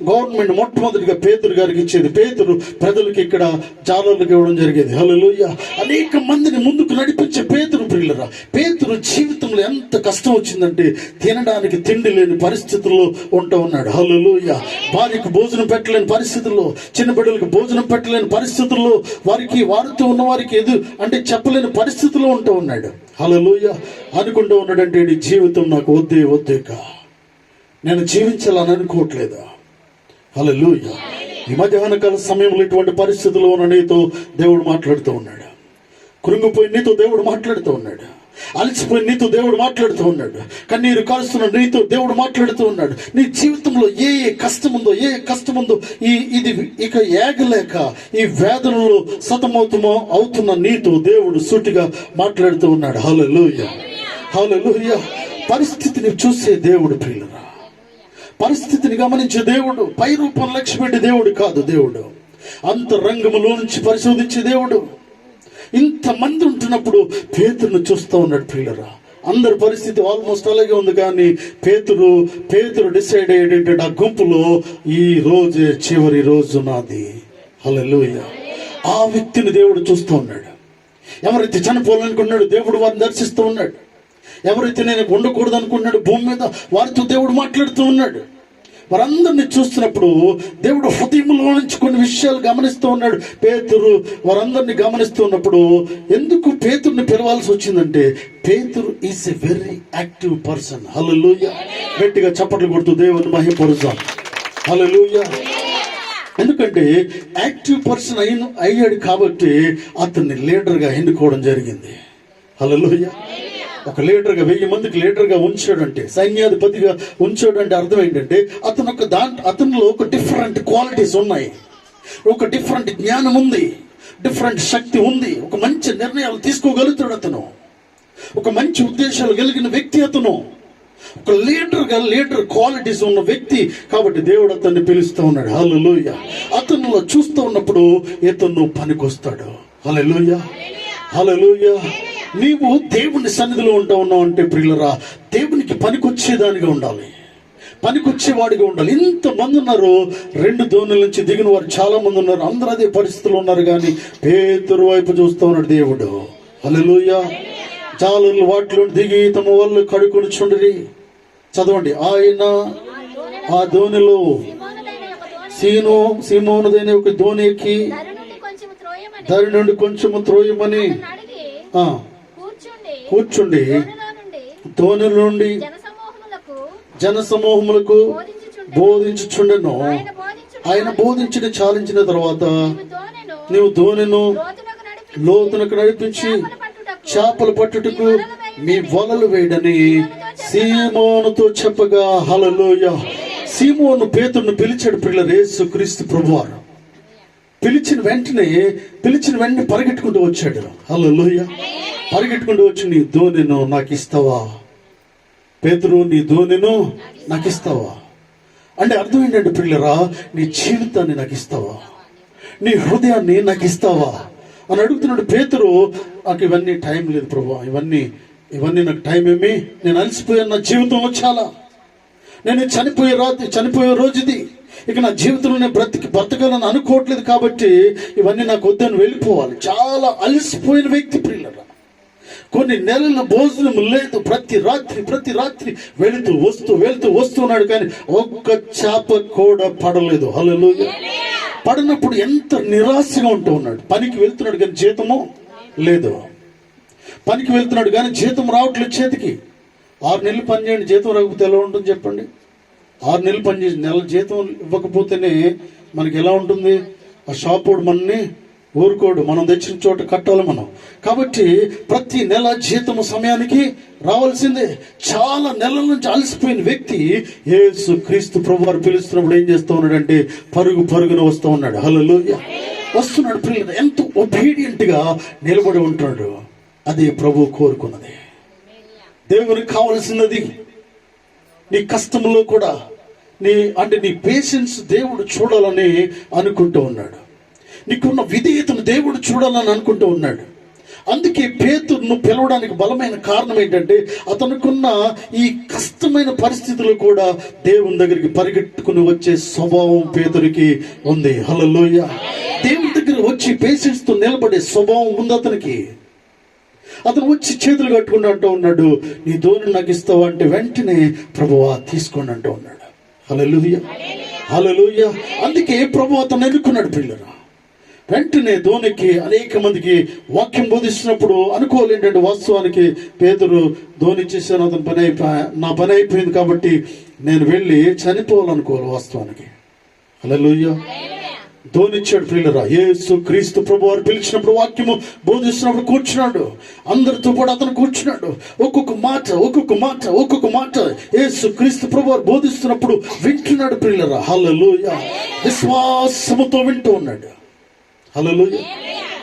గవర్నమెంట్ మొట్టమొదటిగా పేతురు గారికి ఇచ్చేది. పేతురు ప్రజలకు ఇక్కడ జాలర్లకు ఇవ్వడం జరిగేది. హల్లెలూయా. అనేక మందిని ముందుకు నడిపించే పేతురు ప్రియులరా. పేతురు జీవితంలో ఎంత కష్టం వచ్చిందంటే, తినడానికి తిండి లేని పరిస్థితుల్లో ఉంటూ ఉన్నాడు. హల్లెలూయా. భార్యకు భోజనం పెట్టలేని పరిస్థితుల్లో, చిన్న బిడ్డలకు భోజనం పెట్టలేని పరిస్థితుల్లో, వారితో ఉన్న వారికి అంటే చెప్పలేని పరిస్థితుల్లో ఉంటూ ఉన్నాడు. హల్లెలూయా. అనుకుంటూ ఉన్నాడంటే, నీ జీవితం నాకు వద్దేక, నేను జీవించాలని అనుకోవట్లేదా? హల్లెలూయా. ఈ మధ్యాహ్న కాల సమయంలో ఇటువంటి పరిస్థితుల్లో ఉన్న నీతో దేవుడు మాట్లాడుతూ ఉన్నాడు. కృంగిపోయి నీతో దేవుడు మాట్లాడుతూ ఉన్నాడు. అలసిపోయి నీతో దేవుడు మాట్లాడుతూ ఉన్నాడు. కన్నీరు కారుస్తున్న నీతో దేవుడు మాట్లాడుతూ ఉన్నాడు. నీ జీవితంలో ఏ కష్టం ఉందో ఇది ఇక ఏగలేక ఈ వేదనలో అవుతున్న నీతో దేవుడు సూటిగా మాట్లాడుతూ ఉన్నాడు. హల్లెలూయా. హల్లెలూయా. పరిస్థితిని చూసే దేవుడు ప్రియులరా. పరిస్థితిని గమనించే దేవుడు. పై రూపం లక్ష్య పెట్టే దేవుడు కాదు. దేవుడు అంతరంగములో నుంచి పరిశోధించే దేవుడు. ఇంతమంది ఉంటున్నప్పుడు పేతురును చూస్తూ ఉన్నాడు ప్రియులరా. అందరి పరిస్థితి ఆల్మోస్ట్ అలాగే ఉంది, కానీ పేతురు డిసైడ్ అయ్యేటంటే, ఆ గుంపులో ఈ రోజే చివరి రోజు నాది. హల్లెలూయా. ఆ వ్యక్తిని దేవుడు చూస్తూ ఉన్నాడు. ఎవరైతే చనిపోవాలనుకున్నాడు దేవుడు వారిని దర్శిస్తూ ఉన్నాడు. ఎవరైతే నేను ఉండకూడదు అనుకున్నాడు భూమి మీద, వారితో దేవుడు మాట్లాడుతూ ఉన్నాడు. వారందరినీ చూస్తున్నప్పుడు దేవుడు హృదయంలో నుంచి కొన్ని విషయాలు గమనిస్తూ ఉన్నాడు. పేతురు వారందరినీ గమనిస్తూ ఉన్నప్పుడు ఎందుకు పేతురుని పిలవాల్సి వచ్చిందంటే, పేతురు is a very active person. Hallelujah. గట్టిగా చప్పట్లు కొడుతూ దేవుని మహిమపరుద్దాం. హల్లెలూయా. ఎందుకంటే యాక్టివ్ పర్సన్ అయ్యాడు కాబట్టి అతన్ని లీడర్గా ఎన్నుకోవడం జరిగింది. హల్లెలూయా. ఒక లీడర్గా 1000 మందికి లీడర్గా ఉంచాడంటే, సైన్యాధిపతిగా ఉంచాడంటే అర్థం ఏంటంటే, అతనిలో ఒక డిఫరెంట్ క్వాలిటీస్ ఉన్నాయి, ఒక డిఫరెంట్ జ్ఞానం ఉంది, డిఫరెంట్ శక్తి ఉంది, ఒక మంచి నిర్ణయాలు తీసుకోగలుగుతాడు అతను, ఒక మంచి ఉద్దేశాలు కలిగిన వ్యక్తి అతను, ఒక లీడర్ క్వాలిటీస్ ఉన్న వ్యక్తి. కాబట్టి దేవుడు అతన్ని పిలుస్తూ ఉన్నాడు. హల్లెలూయా. అతనిలో చూస్తూ ఉన్నప్పుడు ఇతను పనికొస్తాడు. హల్లెలూయా. హల్లెలూయా. నీవు దేవుని సన్నిధిలో ఉంటా ఉన్నావు అంటే ప్రియులరా, దేవునికి పనికొచ్చేదానిగా ఉండాలి, పనికొచ్చేవాడిగా ఉండాలి. ఇంతమంది ఉన్నారు. 2 దోణుల నుంచి దిగిన వారు చాలా మంది ఉన్నారు. అందరూ అదే పరిస్థితులు ఉన్నారు, కానీ పేతురు వైపు చూస్తూ ఉన్నాడు దేవుడు. హల్లెలూయా. జాలర్లు వాటిలో దిగి తమ వాళ్ళు కడుకొని చుండ్రి. చదవండి. ఆయన ఆ దోణిలో సీమోనుదైన ఒక దోణి ఎక్కి దారి నుండి కొంచెము త్రోయమని కూర్చుండి దోణి నుండి జనసమూహములకు బోధించుచుండెను. ఆయన బోధించిన చాలించిన తర్వాత నీవు దోణిను లోతునకు నడిపించి చేపలు పట్టుటకు మీ వలలు వేయడని సీమోనుతో చెప్పగా. హల్లెలూయా. సీమోను పేతురును పిలిచాడు ప్రియులారా యేసుక్రీస్తు ప్రభువారు. పిలిచిన వెంటనే పరిగెట్టుకుంటూ వచ్చాడు. హల్లెలూయా. పరిగెట్టుకుంటూ వచ్చి, నీ దోణెను నాకు ఇస్తావా పేతురు, నీ దోణెను నాకు ఇస్తావా అంటే అర్థం ఏంటంటే ప్రియులారా, నీ జీవితాన్ని నాకు ఇస్తావా, నీ హృదయాన్ని నాకు ఇస్తావా అని అడుగుతున్నాడు పేతురు. నాకు ఇవన్నీ టైం లేదు ప్రభువా, ఇవన్నీ నాకు టైం ఏమి, నేను అలసిపోయాను, నా జీవితంలో చాలా, నేను చనిపోయే రోజు ఇది, ఇక నా జీవితంలో నేను బ్రతకాలని అనుకోవట్లేదు, కాబట్టి ఇవన్నీ నాకు వద్దని వెళ్ళిపోవాలి. చాలా అలసిపోయిన వ్యక్తి ప్రియులారా. కొన్ని నెలల భోజనం లేదు, ప్రతి రాత్రి వెళుతూ వస్తున్నాడు, కానీ ఒక్క చేప కూడా పడలేదు. హల్లెలూయా. పడినప్పుడు ఎంత నిరాశగా ఉంటూ ఉన్నాడు. పనికి వెళ్తున్నాడు కానీ జీతము లేదు, పనికి వెళ్తున్నాడు కానీ జీతం రావట్లేదు చేతికి. 6 నెలలు పని చేయండి, జీతం రాకపోతే ఎలా ఉంటుంది చెప్పండి? 6 నెలలు పని చేసి నెల జీతం ఇవ్వకపోతేనే మనకి ఎలా ఉంటుంది? ఆ షాప్ వాడు మనని ఊరుకోడు, మనం తెచ్చిన చోట కట్టాలి మనం. కాబట్టి ప్రతి నెల జీతము సమయానికి రావాల్సిందే. చాలా నెలల నుంచి అలసిపోయిన వ్యక్తి యేసుక్రీస్తు ప్రభువారు పిలుస్తున్నప్పుడు ఏం చేస్తూ ఉన్నాడంటే పరుగున వస్తూ ఉన్నాడు. హల్లెలూయా. వస్తున్నాడు ప్రియులారా, ఎంతో ఒబీడియంట్ గా నిలబడి ఉంటాడు. అది ప్రభు కోరుకున్నది. దేవునికి కావలసినది నీ కష్టంలో కూడా నీ పేషెన్స్ దేవుడు చూడాలని అనుకుంటూ ఉన్నాడు. నీకున్న విధేయతను దేవుడు చూడాలని అనుకుంటూ ఉన్నాడు. అందుకే పేతురును పిలవడానికి బలమైన కారణం ఏంటంటే అతనుకున్న ఈ కష్టమైన పరిస్థితుల్లో కూడా దేవుని దగ్గరికి పరిగెట్టుకుని వచ్చే స్వభావం పేతురికి ఉంది. హల్లెలూయా. దేవుని దగ్గర వచ్చి పేషెన్స్ తో నిలబడే స్వభావం ఉంది అతనికి. అతను వచ్చి చేతులు కట్టుకుని అంటూ ఉన్నాడు, నీ దోణి నాకు ఇస్తావా అంటే వెంటనే ప్రభువా తీసుకోండి అంటూ ఉన్నాడు. హల్లెలూయా. హల్లెలూయా. అందుకే ప్రభు అతను ఎన్నుకున్నాడు ప్రియులారా. వెంటనే దోణికి అనేక మందికి వాక్యం బోధిస్తున్నప్పుడు అనుకోవాలి ఏంటంటే, వాస్తవానికి పేతురు దోణి ఇచ్చేసాను, అతని నా పని అయిపోయింది కాబట్టి నేను వెళ్ళి చనిపోవాలనుకోవాలి వాస్తవానికి. హల్లెలూయా. దోణిచ్చాడు ప్రియులారా. యేసుక్రీస్తు ప్రభువారు పిలిచినప్పుడు వాక్యము బోధిస్తున్నప్పుడు కూర్చున్నాడు. అందరితో పాటు అతను కూర్చున్నాడు. ఒక్కొక్క మాట యేసుక్రీస్తు ప్రభువారు బోధిస్తున్నప్పుడు వింటున్నాడు ప్రియులారా. హల్లెలూయా. విశ్వాసముతో వింటూ ఉన్నాడు. హల్లెలూయా.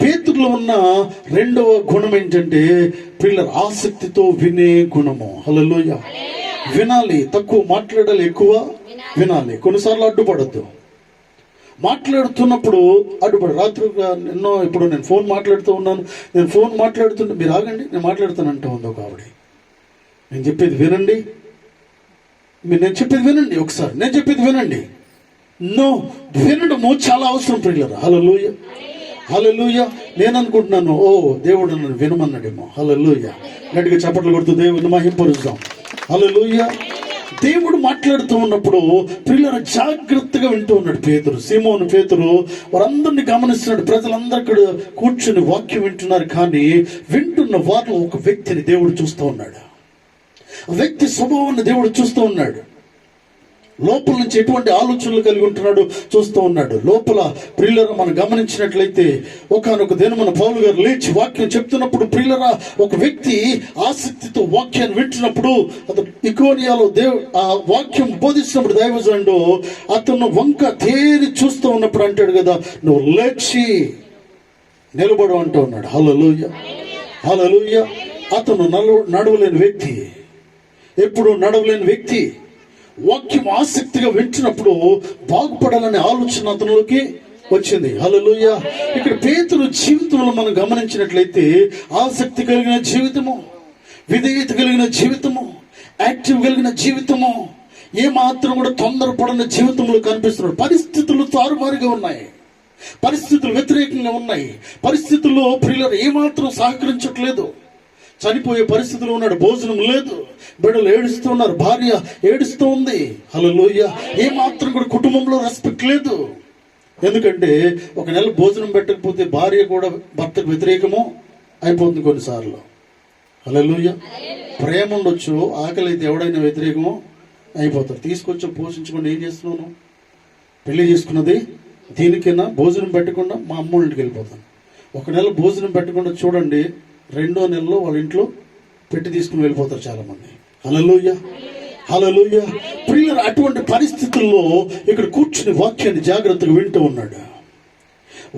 పేతురులో ఉన్న రెండవ గుణం ఏంటంటే ప్రియులారా, ఆసక్తితో వినే గుణము. హల్లెలూయా. వినాలి, తక్కువ మాట్లాడాలి, ఎక్కువ వినాలి. కొన్నిసార్లు అడ్డుపడద్దు. మాట్లాడుతున్నప్పుడు రాత్రిగా ఇప్పుడు నేను ఫోన్ మాట్లాడుతూ ఉన్నాను, నేను ఫోన్ మాట్లాడుతుంటే మీరు ఆగండి, నేను మాట్లాడుతాను అంటూ ఉంది ఒక ఆవిడ. నేను చెప్పేది వినండి, నేను చెప్పేది వినండి, ఒకసారి నేను చెప్పేది వినండి. వినడము చాలా అవసరం ప్రియులారా. హల్లెలూయా. హల్లెలూయా. నేను అనుకుంటున్నాను, దేవుడు నన్ను వినమన్నాడేమో. హల్లెలూయా. గట్టిగా చప్పట్లు కొడుతూ దేవుడిని మహింపరుస్తాం. హల్లెలూయా. దేవుడు మాట్లాడుతూ ఉన్నప్పుడు ప్రియులారా జాగ్రత్తగా వింటూ ఉన్నాడు పేతురు. సీమోను పేతురు వారందరినీ గమనిస్తున్నాడు. ప్రజలందరూ అక్కడ కూర్చుని వాక్యం వింటున్నారు, కానీ వింటున్న వారిలో ఒక వ్యక్తిని దేవుడు చూస్తూ ఉన్నాడు. ఆ వ్యక్తి స్వభావాన్ని దేవుడు చూస్తూ ఉన్నాడు. లోపల నుంచి ఎటువంటి ఆలోచనలు కలిగి ఉంటున్నాడు చూస్తూ ఉన్నాడు. లోపల ప్రియులరా మనం గమనించినట్లయితే ఒకానొక దినమున పౌలు గారు లేచి వాక్యం చెప్తున్నప్పుడు ప్రియులరా ఒక వ్యక్తి ఆసక్తితో వాక్యాన్ని వింటున్నప్పుడు అతను ఇకోనియాలో ఆ వాక్యం బోధిస్తున్నప్పుడు దైవజనుడు అతను వంక తేరి చూస్తూ ఉన్నప్పుడు అంటాడు కదా, నువ్వు లేచి నిలబడు అంటూ ఉన్నాడు. హల్లెలూయా. హల్లెలూయా. అతను నడవలేని వ్యక్తి, ఎప్పుడు నడవలేని వ్యక్తి వాక్యం ఆసక్తిగా వింటున్నప్పుడు బాగుపడాలనే ఆలోచన అతనిలోకి వచ్చింది. హల్లెలూయా. ఇక్కడ పేతురు జీవితంలో మనం గమనించినట్లయితే ఆసక్తి కలిగిన జీవితము, విధేయత కలిగిన జీవితము, యాక్టివ్ కలిగిన జీవితము, ఏమాత్రం కూడా తొందరపడిన జీవితంలో కనిపిస్తున్నాడు. పరిస్థితులు తారుమారుగా ఉన్నాయి, పరిస్థితులు వ్యతిరేకంగా ఉన్నాయి, పరిస్థితుల్లో ప్రియులు ఏమాత్రం సహకరించట్లేదు. చనిపోయే పరిస్థితిలో ఉన్నాడు, భోజనం లేదు, బిడ్డలు ఏడుస్తూ ఉన్నారు, భార్య ఏడుస్తూ ఉంది. హల్లెలూయా. ఏమాత్రం కూడా కుటుంబంలో రెస్పెక్ట్ లేదు. ఎందుకంటే ఒక నెల భోజనం పెట్టకపోతే భార్య కూడా భర్తకు వ్యతిరేకము అయిపోతుంది కొన్నిసార్లు. హల్లెలూయా. ప్రేమ ఉండొచ్చు, ఆకలి అయితే ఎవడైనా వ్యతిరేకము అయిపోతారు. తీసుకొచ్చి పోషించుకొని ఏం చేస్తున్నాను, పెళ్లి చేసుకున్నది దీనికైనా భోజనం పెట్టకుండా మా అమ్మ ఇంటికి వెళ్ళిపోతాను. ఒక నెల భోజనం పెట్టకుండా చూడండి, 2వ నెలలో వాళ్ళ ఇంట్లో పెట్టి తీసుకుని వెళ్ళిపోతారు చాలా మంది. హల్లెలూయా. హల్లెలూయా. ప్రియుల ప్రియులారా, అటువంటి పరిస్థితుల్లో ఇక్కడ కూర్చుని వాక్యాన్ని జాగ్రత్తగా వింటూ ఉన్నాడు.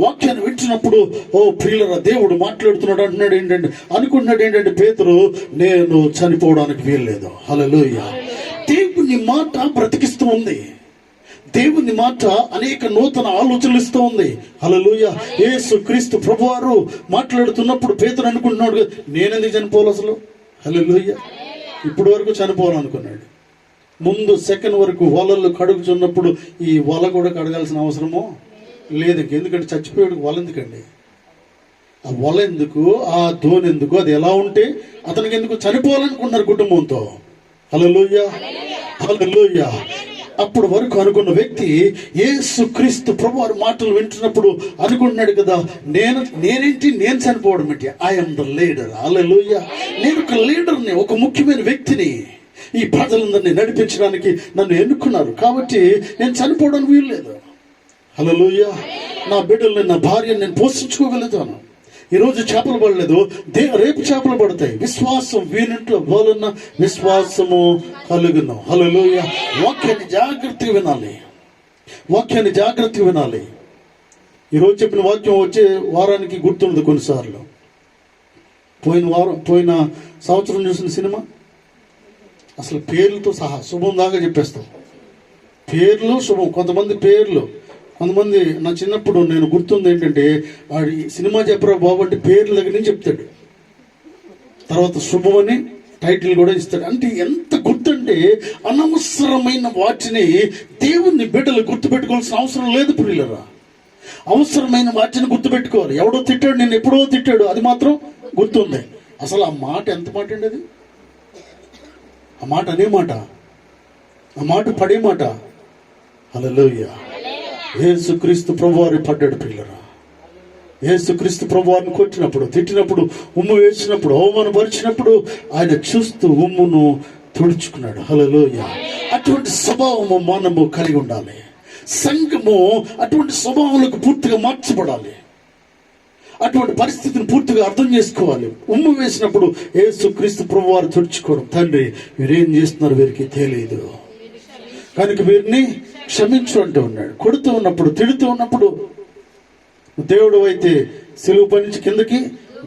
వాక్యాన్ని వింటున్నప్పుడు ఓ ప్రియులారా, దేవుడు మాట్లాడుతున్నాడు అంటున్నాడు ఏంటంటే, అనుకుంటున్నాడు ఏంటంటే పేతురు, నేను చనిపోవడానికి వీల్లేదు. హల్లెలూయా. దేవుని మాట బ్రతికిస్తూ ఉంది. దేవుని మాట అనేక నూతన ఆలోచనలు ఇస్తూ ఉంది. హల్లెలూయా. యేసు క్రీస్తు ప్రభువారు మాట్లాడుతున్నప్పుడు పేతురు అనుకుంటున్నాడు, నేనెందుకు చనిపోవాలి అసలు? హల్లెలూయా. ఇప్పుడు వరకు చనిపోవాలనుకున్నాడు. ముందు సెకండ్ వరకు వలలు కడుగుతున్నప్పుడు ఈ వల కూడా కడగాల్సిన అవసరమో లేదు. ఎందుకంటే చచ్చిపోయాడు వల ఎందుకండి? ఆ వల ఎందుకు, ఆ దోణి ఎందుకు, అది ఎలా ఉంటే అతనికి ఎందుకు? చనిపోవాలనుకున్నారు కుటుంబంతో. హల్లెలూయా, హల్లెలూయా. అప్పుడు వరకు అనుకున్న వ్యక్తి యేసు క్రీస్తు ప్రభువారి మాటలు వింటున్నప్పుడు అనుకుంటున్నాడు కదా, నేను చనిపోవడం ఏంటి? I'm the leader. హల్లెలూయా. నేను ఒక లీడర్ని, ఒక ముఖ్యమైన వ్యక్తిని. ఈ ప్రజలందరినీ నడిపించడానికి నన్ను ఎన్నుకున్నారు కాబట్టి నేను చనిపోవడానికి వీల్లేదు. హల్లెలూయా. నా బిడ్డల్ని, నా భార్యను నేను పోషించుకోగలుగుతాను. ఈరోజు చేపలు పడలేదు, రేపు చేపలు పడతాయి. విశ్వాసం వీనింట్లో వలన విశ్వాసము కలుగును. హల్లెలూయా. వాక్యాన్ని జాగ్రత్తగా వినాలి, వాక్యాన్ని జాగ్రత్తగా వినాలి. ఈరోజు చెప్పిన వాక్యం వచ్చే వారానికి గుర్తుండదు కొన్నిసార్లు. పోయిన సంవత్సరం చూసిన సినిమా అసలు పేర్లతో సహా శుభం దాకా చెప్పేస్తాం. పేర్లు శుభం, కొంతమంది నా చిన్నప్పుడు నేను గుర్తుంది ఏంటంటే, వాడి సినిమా చెప్పరా బాబు అంటే పేర్ల దగ్గర నుంచి చెప్తాడు, తర్వాత శుభం అని టైటిల్ కూడా ఇస్తాడు. అంటే ఎంత గుర్తుంటే అనవసరమైన వాటిని దేవుని బిడ్డలు గుర్తుపెట్టుకోవాల్సిన అవసరం లేదు ప్రియులరా. అవసరమైన వాటిని గుర్తుపెట్టుకోవాలి. ఎవడో తిట్టాడు, నేను ఎప్పుడో తిట్టాడు, అది మాత్రం గుర్తుంది. అసలు ఆ మాట ఎంత మాట అండి అది? ఆ మాట అనే మాట, ఆ మాట పడే మాట. హల్లెలూయా. యేసుక్రీస్తు ప్రభువారు పడ్డాడు ప్రియులరా. యేసుక్రీస్తు ప్రభువారిని కొట్టినప్పుడు, తిట్టినప్పుడు, ఉమ్ము వేసినప్పుడు, అవమానపరిచినప్పుడు ఆయన చూస్తూ ఉమ్మును తుడుచుకున్నాడు. హల్లెలూయా. అటువంటి స్వభావము మనము కలిగి ఉండాలి. సంఘము అటువంటి స్వభావాలకు పూర్తిగా మార్చబడాలి. అటువంటి పరిస్థితిని పూర్తిగా అర్థం చేసుకోవాలి. ఉమ్ము వేసినప్పుడు యేసుక్రీస్తు ప్రభువారు తుడుచుకోవడం, తండ్రి వీరేం చేస్తున్నారు వీరికి తెలియదు కనుక వీరిని క్షమించు అంటూ ఉన్నాడు. కొడుతూ ఉన్నప్పుడు, తిడుతూ ఉన్నప్పుడు, దేవుడు అయితే సిలువ నుంచి కిందకి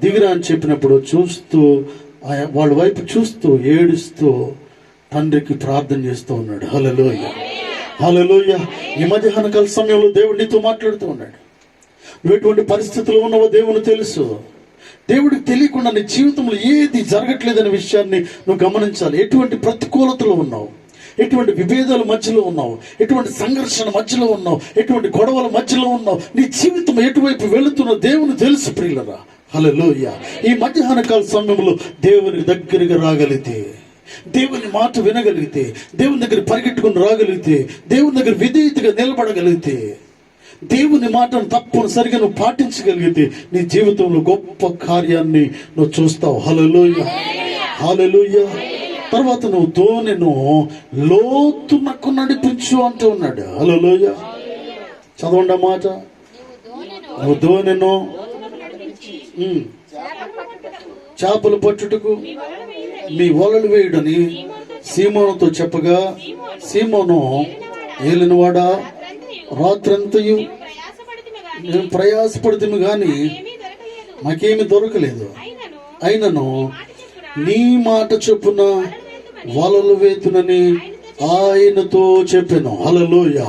దిగిరా అని చెప్పినప్పుడు చూస్తూ, వాళ్ళ వైపు చూస్తూ ఏడుస్తూ తండ్రికి ప్రార్థన చేస్తూ ఉన్నాడు. హల్లెలూయా, హల్లెలూయా. ఈ మధ్యాహ్న కాల సమయంలో దేవుడు నీతో మాట్లాడుతూ ఉన్నాడు. నువ్వు ఎటువంటి పరిస్థితులు ఉన్నావో దేవుని తెలుసు. దేవుడికి తెలియకుండా నీ జీవితంలో ఏది జరగట్లేదనే విషయాన్ని నువ్వు గమనించాలి. ఎటువంటి ప్రతికూలతలు ఉన్నావు, ఎటువంటి విభేదాల మధ్యలో ఉన్నావు, ఎటువంటి సంఘర్షణ మధ్యలో ఉన్నావు, ఎటువంటి గొడవల మధ్యలో ఉన్నావు, నీ జీవితం ఎటువైపు వెళుతున్నా దేవుని తెలుసు ప్రియులరా. హల్లెలూయా. ఈ మధ్యాహ్న కాల సమయంలో దేవుని దగ్గరగా రాగలిగితే, దేవుని మాట వినగలిగితే, దేవుని దగ్గర పరిగెట్టుకుని రాగలిగితే, దేవుని దగ్గర విధేయతగా నిలబడగలిగితే, దేవుని మాటను తప్పనిసరిగా నువ్వు పాటించగలిగితే నీ జీవితంలో గొప్ప కార్యాన్ని నువ్వు చూస్తావు. హల్లెలూయా, హల్లెలూయా. తర్వాత నువ్వు దోణిను లోతునకు నడిపించు అంటూ ఉన్నాడు. హల్లెలూయా. చదవండి ఆ మాట. నువ్వు దోణిను చేపలు పట్టుటకు మీ వలలు వేయుడని సీమోనుతో చెప్పగా, సీమోను ఏలినవాడా, రాత్రంతయు మేము ప్రయాసపడితే గాని మాకేమి దొరకలేదు. అయినను నీ మాట చొప్పున వలలు వేతునని ఆయనతో చెప్పాను. హల్లెలూయా.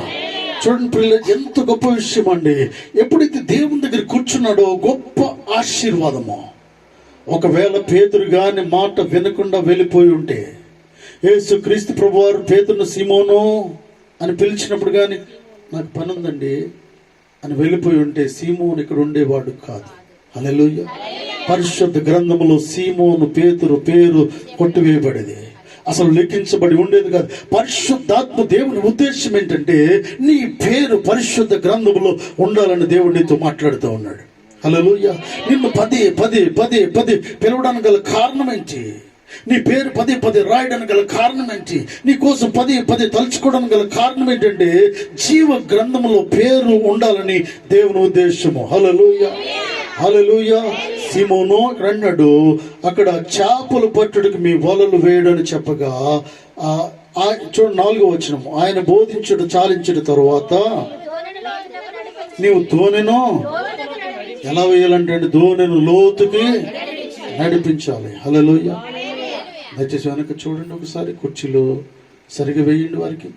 చూడండి పిల్లలు, ఎంత గొప్ప విషయం అండి. ఎప్పుడైతే దేవుని దగ్గర కూర్చున్నాడో గొప్ప ఆశీర్వాదము. ఒకవేళ పేతురు గాని మాట వినకుండా వెళ్ళిపోయి ఉంటే, యేసుక్రీస్తు ప్రభువారు పేతురును సీమోను అని పిలిచినప్పుడు కానీ నాకు పని ఉందండి అని వెళ్ళిపోయి ఉంటే సీమోను ఇక్కడ ఉండేవాడు కాదు. హల్లెలూయా. పరిశుద్ధ గ్రంథములో సీమోను పేతురు పేరు కొట్టివేయబడేది, అసలు లెక్కించబడి ఉండేది కాదు. పరిశుద్ధాత్మ దేవుని ఉద్దేశం ఏంటంటే నీ పేరు పరిశుద్ధ గ్రంథములో ఉండాలని దేవుడు నీతో మాట్లాడుతూ ఉన్నాడు. హల్లెలూయా. నిన్ను పదే పదే పదే పదే పిలవడానికి గల కారణం ఏంటి? నీ పేరు పదే పదే రాయడానికి గల కారణం ఏంటి? నీ కోసం పదే పదే తలుచుకోవడానికి గల కారణం ఏంటంటే జీవ గ్రంథంలో పేరు ఉండాలని దేవుని ఉద్దేశము. హల్లెలూయా, హల్లెలూయా. సీమోను అన్నాడు, అక్కడ చేపలు పట్టుడికి మీ వలలు వేయడని చెప్పగా చూడు 4వ వచనం, ఆయన బోధించుట చాలించిన తరువాత నీవు దోణెను ఎలా వేయాలంటే దోణెను లోతుకి నడిపించాలి. హల్లెలూయా. దయచేసి వెనక చూడండి ఒకసారి, కుర్చీలో సరిగా వేయండి వారికి.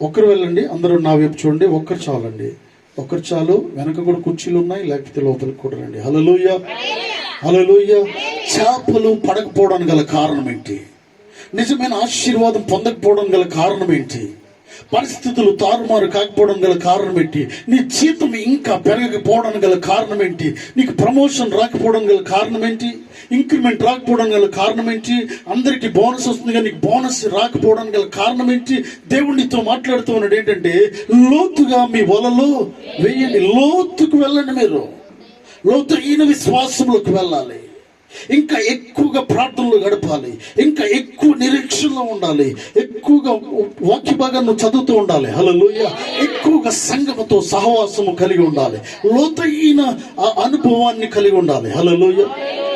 ఒక్కరు వెళ్ళండి, అందరూ నా వైపు చూడండి. ఒక్కరు చాలండి, ఒక్కరు చాలు. వెనక కూడా కుర్చీలు ఉన్నాయి, లేకపోతే లోపలికి కూడా రండి. హల్లెలూయా, హల్లెలూయా. చేపలు పడకపోవడానికి గల కారణం ఏంటి? నిజమైన ఆశీర్వాదం పొందకపోవడం గల కారణం ఏంటి? పరిస్థితులు తారుమారు కాకపోవడం గల కారణం ఏంటి? నీ జీతం ఇంకా పెరగకపోవడం గల కారణం ఏంటి? నీకు ప్రమోషన్ రాకపోవడం గల కారణం ఏంటి? ఇంక్రిమెంట్ రాకపోవడం గల కారణం ఏంటి? అందరికి బోనస్ వస్తుంది కానీ నీకు బోనస్ రాకపోవడం గల కారణం ఏంటి? దేవుడితో మాట్లాడుతూ ఉన్నాడు ఏంటంటే, లోతుగా మీ వలలో వేయండి. లోతుకు వెళ్ళండి, మీరు లోతైన విశ్వాసంలోకి వెళ్ళాలి. ఇంకా ఎక్కువగా ప్రార్థనలు గడపాలి, ఇంకా ఎక్కువ నిరీక్షణలో ఉండాలి, ఎక్కువగా వాక్య భాగాన్ని నువ్వు చదువుతూ ఉండాలి. హల్లెలూయా. ఎక్కువగా సంఘముతో సహవాసము కలిగి ఉండాలి, లోతైన అనుభవాన్ని కలిగి ఉండాలి. హల్లెలూయా.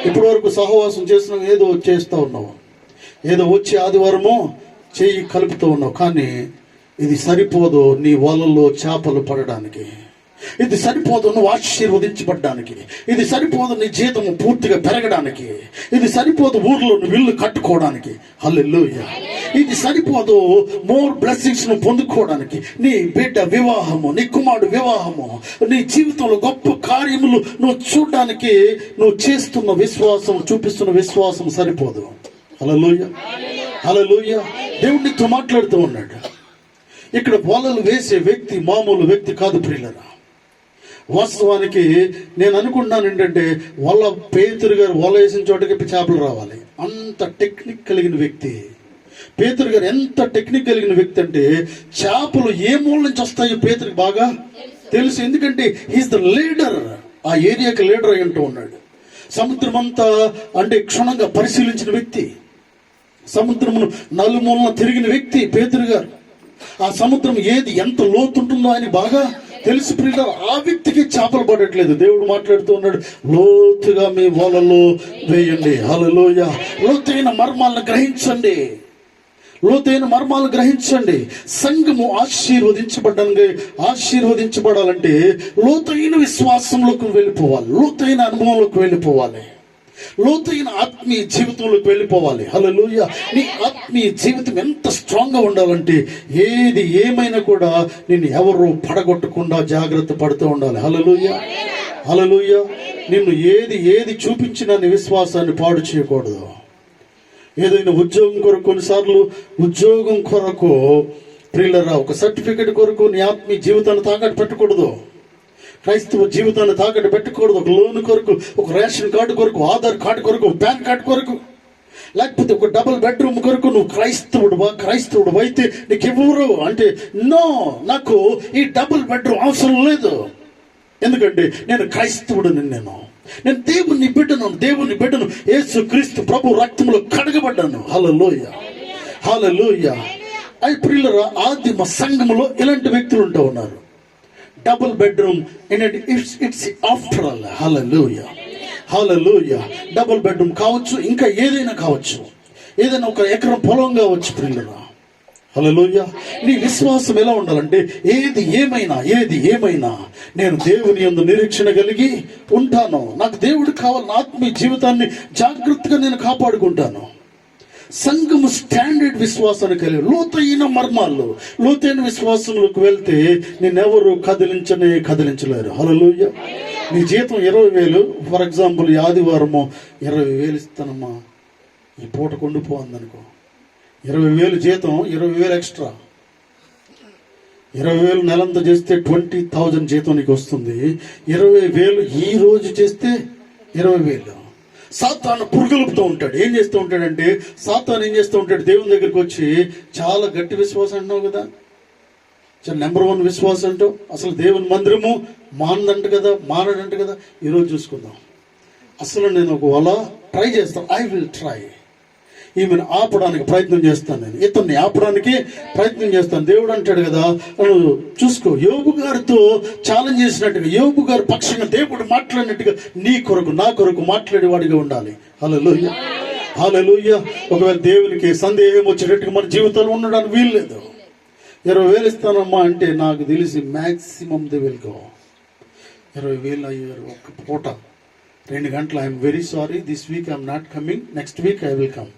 ఇప్పటి వరకు సహవాసం చేసిన ఏదో చేస్తూ ఉన్నావు, ఏదో వచ్చి ఆదివారము చేయి కలుపుతూ ఉన్నావు, కానీ ఇది సరిపోదు నీ వలలో చేపలు పడడానికి. ఇది సరిపోదు నువ్వు ఆశీర్వదించబడ్డానికి. ఇది సరిపోదు నీ జీతము పూర్తిగా పెరగడానికి. ఇది సరిపోదు ఊర్లో నువ్వు ఇల్లు కట్టుకోవడానికి. హల్లెలూయా. ఇది సరిపోదు మోర్ బ్లెస్సింగ్స్ నువ్వు పొందుకోవడానికి. నీ బిడ్డ వివాహము, నీ కుమారుడు వివాహము, నీ జీవితంలో గొప్ప కార్యములు నువ్వు చూడడానికి నువ్వు చేస్తున్న విశ్వాసం, చూపిస్తున్న విశ్వాసం సరిపోదు. హల్లెలూయా, హల్లెలూయా. దేవుడు నీతో మాట్లాడుతూ ఉన్నాడు. ఇక్కడ వలలు వేసే వ్యక్తి మామూలు వ్యక్తి కాదు ప్రియులారా. వాస్తవానికి నేను అనుకుంటున్నాను ఏంటంటే, పేతురు గారు వల వేసిన చోటకి చేపలు రావాలి. అంత టెక్నిక్ కలిగిన వ్యక్తి పేతురు గారు. ఎంత టెక్నిక్ కలిగిన వ్యక్తి అంటే, చేపలు ఏ మూల నుంచి వస్తాయో పేతురికి బాగా తెలుసు. ఎందుకంటే హీఈస్ ద లీడర్, ఆ ఏరియాకి లీడర్ అయి ఉంటూ ఉన్నాడు. సముద్రం అంతా అంటే క్షుణ్ణంగా పరిశీలించిన వ్యక్తి, సముద్రమును నలుమూలన తిరిగిన వ్యక్తి పేతురు గారు. ఆ సముద్రం ఏది ఎంత లోతుంటుందో ఆయన బాగా తెలుసు ప్రియులారా. ఆ వ్యక్తికి చేపలు పడట్లేదు. దేవుడు మాట్లాడుతూ ఉన్నాడు, లోతుగా మీ వలలో వేయండి. హల్లెలూయా. లోతైన మర్మాలను గ్రహించండి, లోతైన మర్మాలను గ్రహించండి. సంఘము ఆశీర్వదించబడాలంటే లోతైన విశ్వాసంలోకి వెళ్ళిపోవాలి, లోతైన అనుభవంలోకి వెళ్ళిపోవాలి, లోతైన ఆత్మీయ జీవితంలోకి వెళ్ళిపోవాలి. హల్లెలూయా. నీ ఆత్మీయ జీవితం ఎంత స్ట్రాంగ్ గా ఉండాలంటే, ఏది ఏమైనా కూడా నిన్ను ఎవరు పడగొట్టకుండా జాగ్రత్త పడుతూ ఉండాలి. హల్లెలూయా, హల్లెలూయా. నిన్ను ఏది చూపించినా నీ విశ్వాసాన్ని పాడు చేయకూడదు. ఏదైనా ఉద్యోగం కొరకు, కొన్నిసార్లు ఉద్యోగం కొరకు ప్రియులారా, ఒక సర్టిఫికెట్ కొరకు నీ ఆత్మీయ జీవితాన్ని తాకట్టు పెట్టకూడదు. క్రైస్తవ జీవితాన్ని తాకట్టు పెట్టకూడదు. ఒక లోన్ కొరకు, ఒక రేషన్ కార్డు కొరకు, ఆధార్ కార్డు కొరకు, పాన్ కార్డు కొరకు, లేకపోతే ఒక డబుల్ బెడ్రూమ్ కొరకు నువ్వు క్రైస్తవుడు అయితే నీకు ఎవరు అంటే, నో, నాకు ఈ డబుల్ బెడ్రూమ్ అవసరం లేదు, ఎందుకంటే నేను క్రైస్తవుడిని, నేను దేవుని బిడ్డను యేసుక్రీస్తు ప్రభు రక్తంలో కడగబడ్డాను. హల్లెలూయా, హల్లెలూయా. అయి ప్రియులారా, ఆదిమ సంఘములో ఇలాంటి వ్యక్తులు ఉంటూ ఉన్నారు. Double bedroom it's after all. Hallelujah, hallelujah. Double bedroom కావచ్చు, ఇంకా ఏదైనా కావచ్చు, ఏదైనా ఒక ఎకరం పొలం కావచ్చు ప్రియులారా. హల్లెలూయా. నీ విశ్వాసం ఎలా ఉండాలంటే, ఏది ఏమైనా నేను దేవుని యందు నిరీక్షణ కలిగి ఉంటాను. నాకు దేవుడు కావాలని ఆత్మీయ జీవితాన్ని జాగ్రత్తగా నేను కాపాడుకుంటాను. సంఘము స్టాండర్డ్ విశ్వాసాన్ని కలిగి లోతైన మర్మాల్లో, లోతైన విశ్వాసంలోకి వెళ్తే నిన్నెవరు కదిలించలేరు. హల్లెలూయా. నీ జీతం 20,000, ఫర్ ఎగ్జాంపుల్ ఈ ఆదివారము 20,000 ఇస్తానమ్మా, ఈ పూట కొండిపోందనుకో, 20,000 జీతం, 20,000 ఎక్స్ట్రా, 20,000 నెలంతా చేస్తే 20,000 జీతం నీకు వస్తుంది. 20,000 ఈ రోజు చేస్తే 20,000. సాతాను పురుగలుపుతూ ఉంటాడు. ఏం చేస్తూ ఉంటాడంటే, సాతాను ఏం చేస్తూ ఉంటాడు, దేవుని దగ్గరికి వచ్చి, చాలా గట్టి విశ్వాసం అంటున్నావు కదా, చాలా నెంబర్ 1 విశ్వాసం అంటావు, అసలు దేవుని మందిరము మానడంట కదా, ఈరోజు చూసుకుందాం. అసలు నేను ఒక వల ట్రై చేస్తాను, ఐ విల్ ట్రై. ఈమెను ఆపడానికి ప్రయత్నం చేస్తాను, నేను ఇతన్ని ఆపడానికి ప్రయత్నం చేస్తాను. దేవుడు అంటాడు కదా, నువ్వు చూసుకో. యోబు గారితో ఛాలెంజ్ చేసినట్టుగా, యోబు గారి పక్షంగా దేవుడు మాట్లాడినట్టుగా నీ కొరకు, నా కొరకు మాట్లాడేవాడిగా ఉండాలి. హల్లెలూయా, హల్లెలూయా. ఒకవేళ దేవునికి సందేహం వచ్చేటట్టుగా మన జీవితంలో ఉండడానికి వీల్లేదు. 20,000 ఇస్తానమ్మా అంటే నాకు తెలిసి మ్యాక్సిమం దే విల్ గో. 20,000 అయ్యారు ఒక్క పూట 2 గంటలు. I'm very sorry, this week I'm not coming, next week I will come.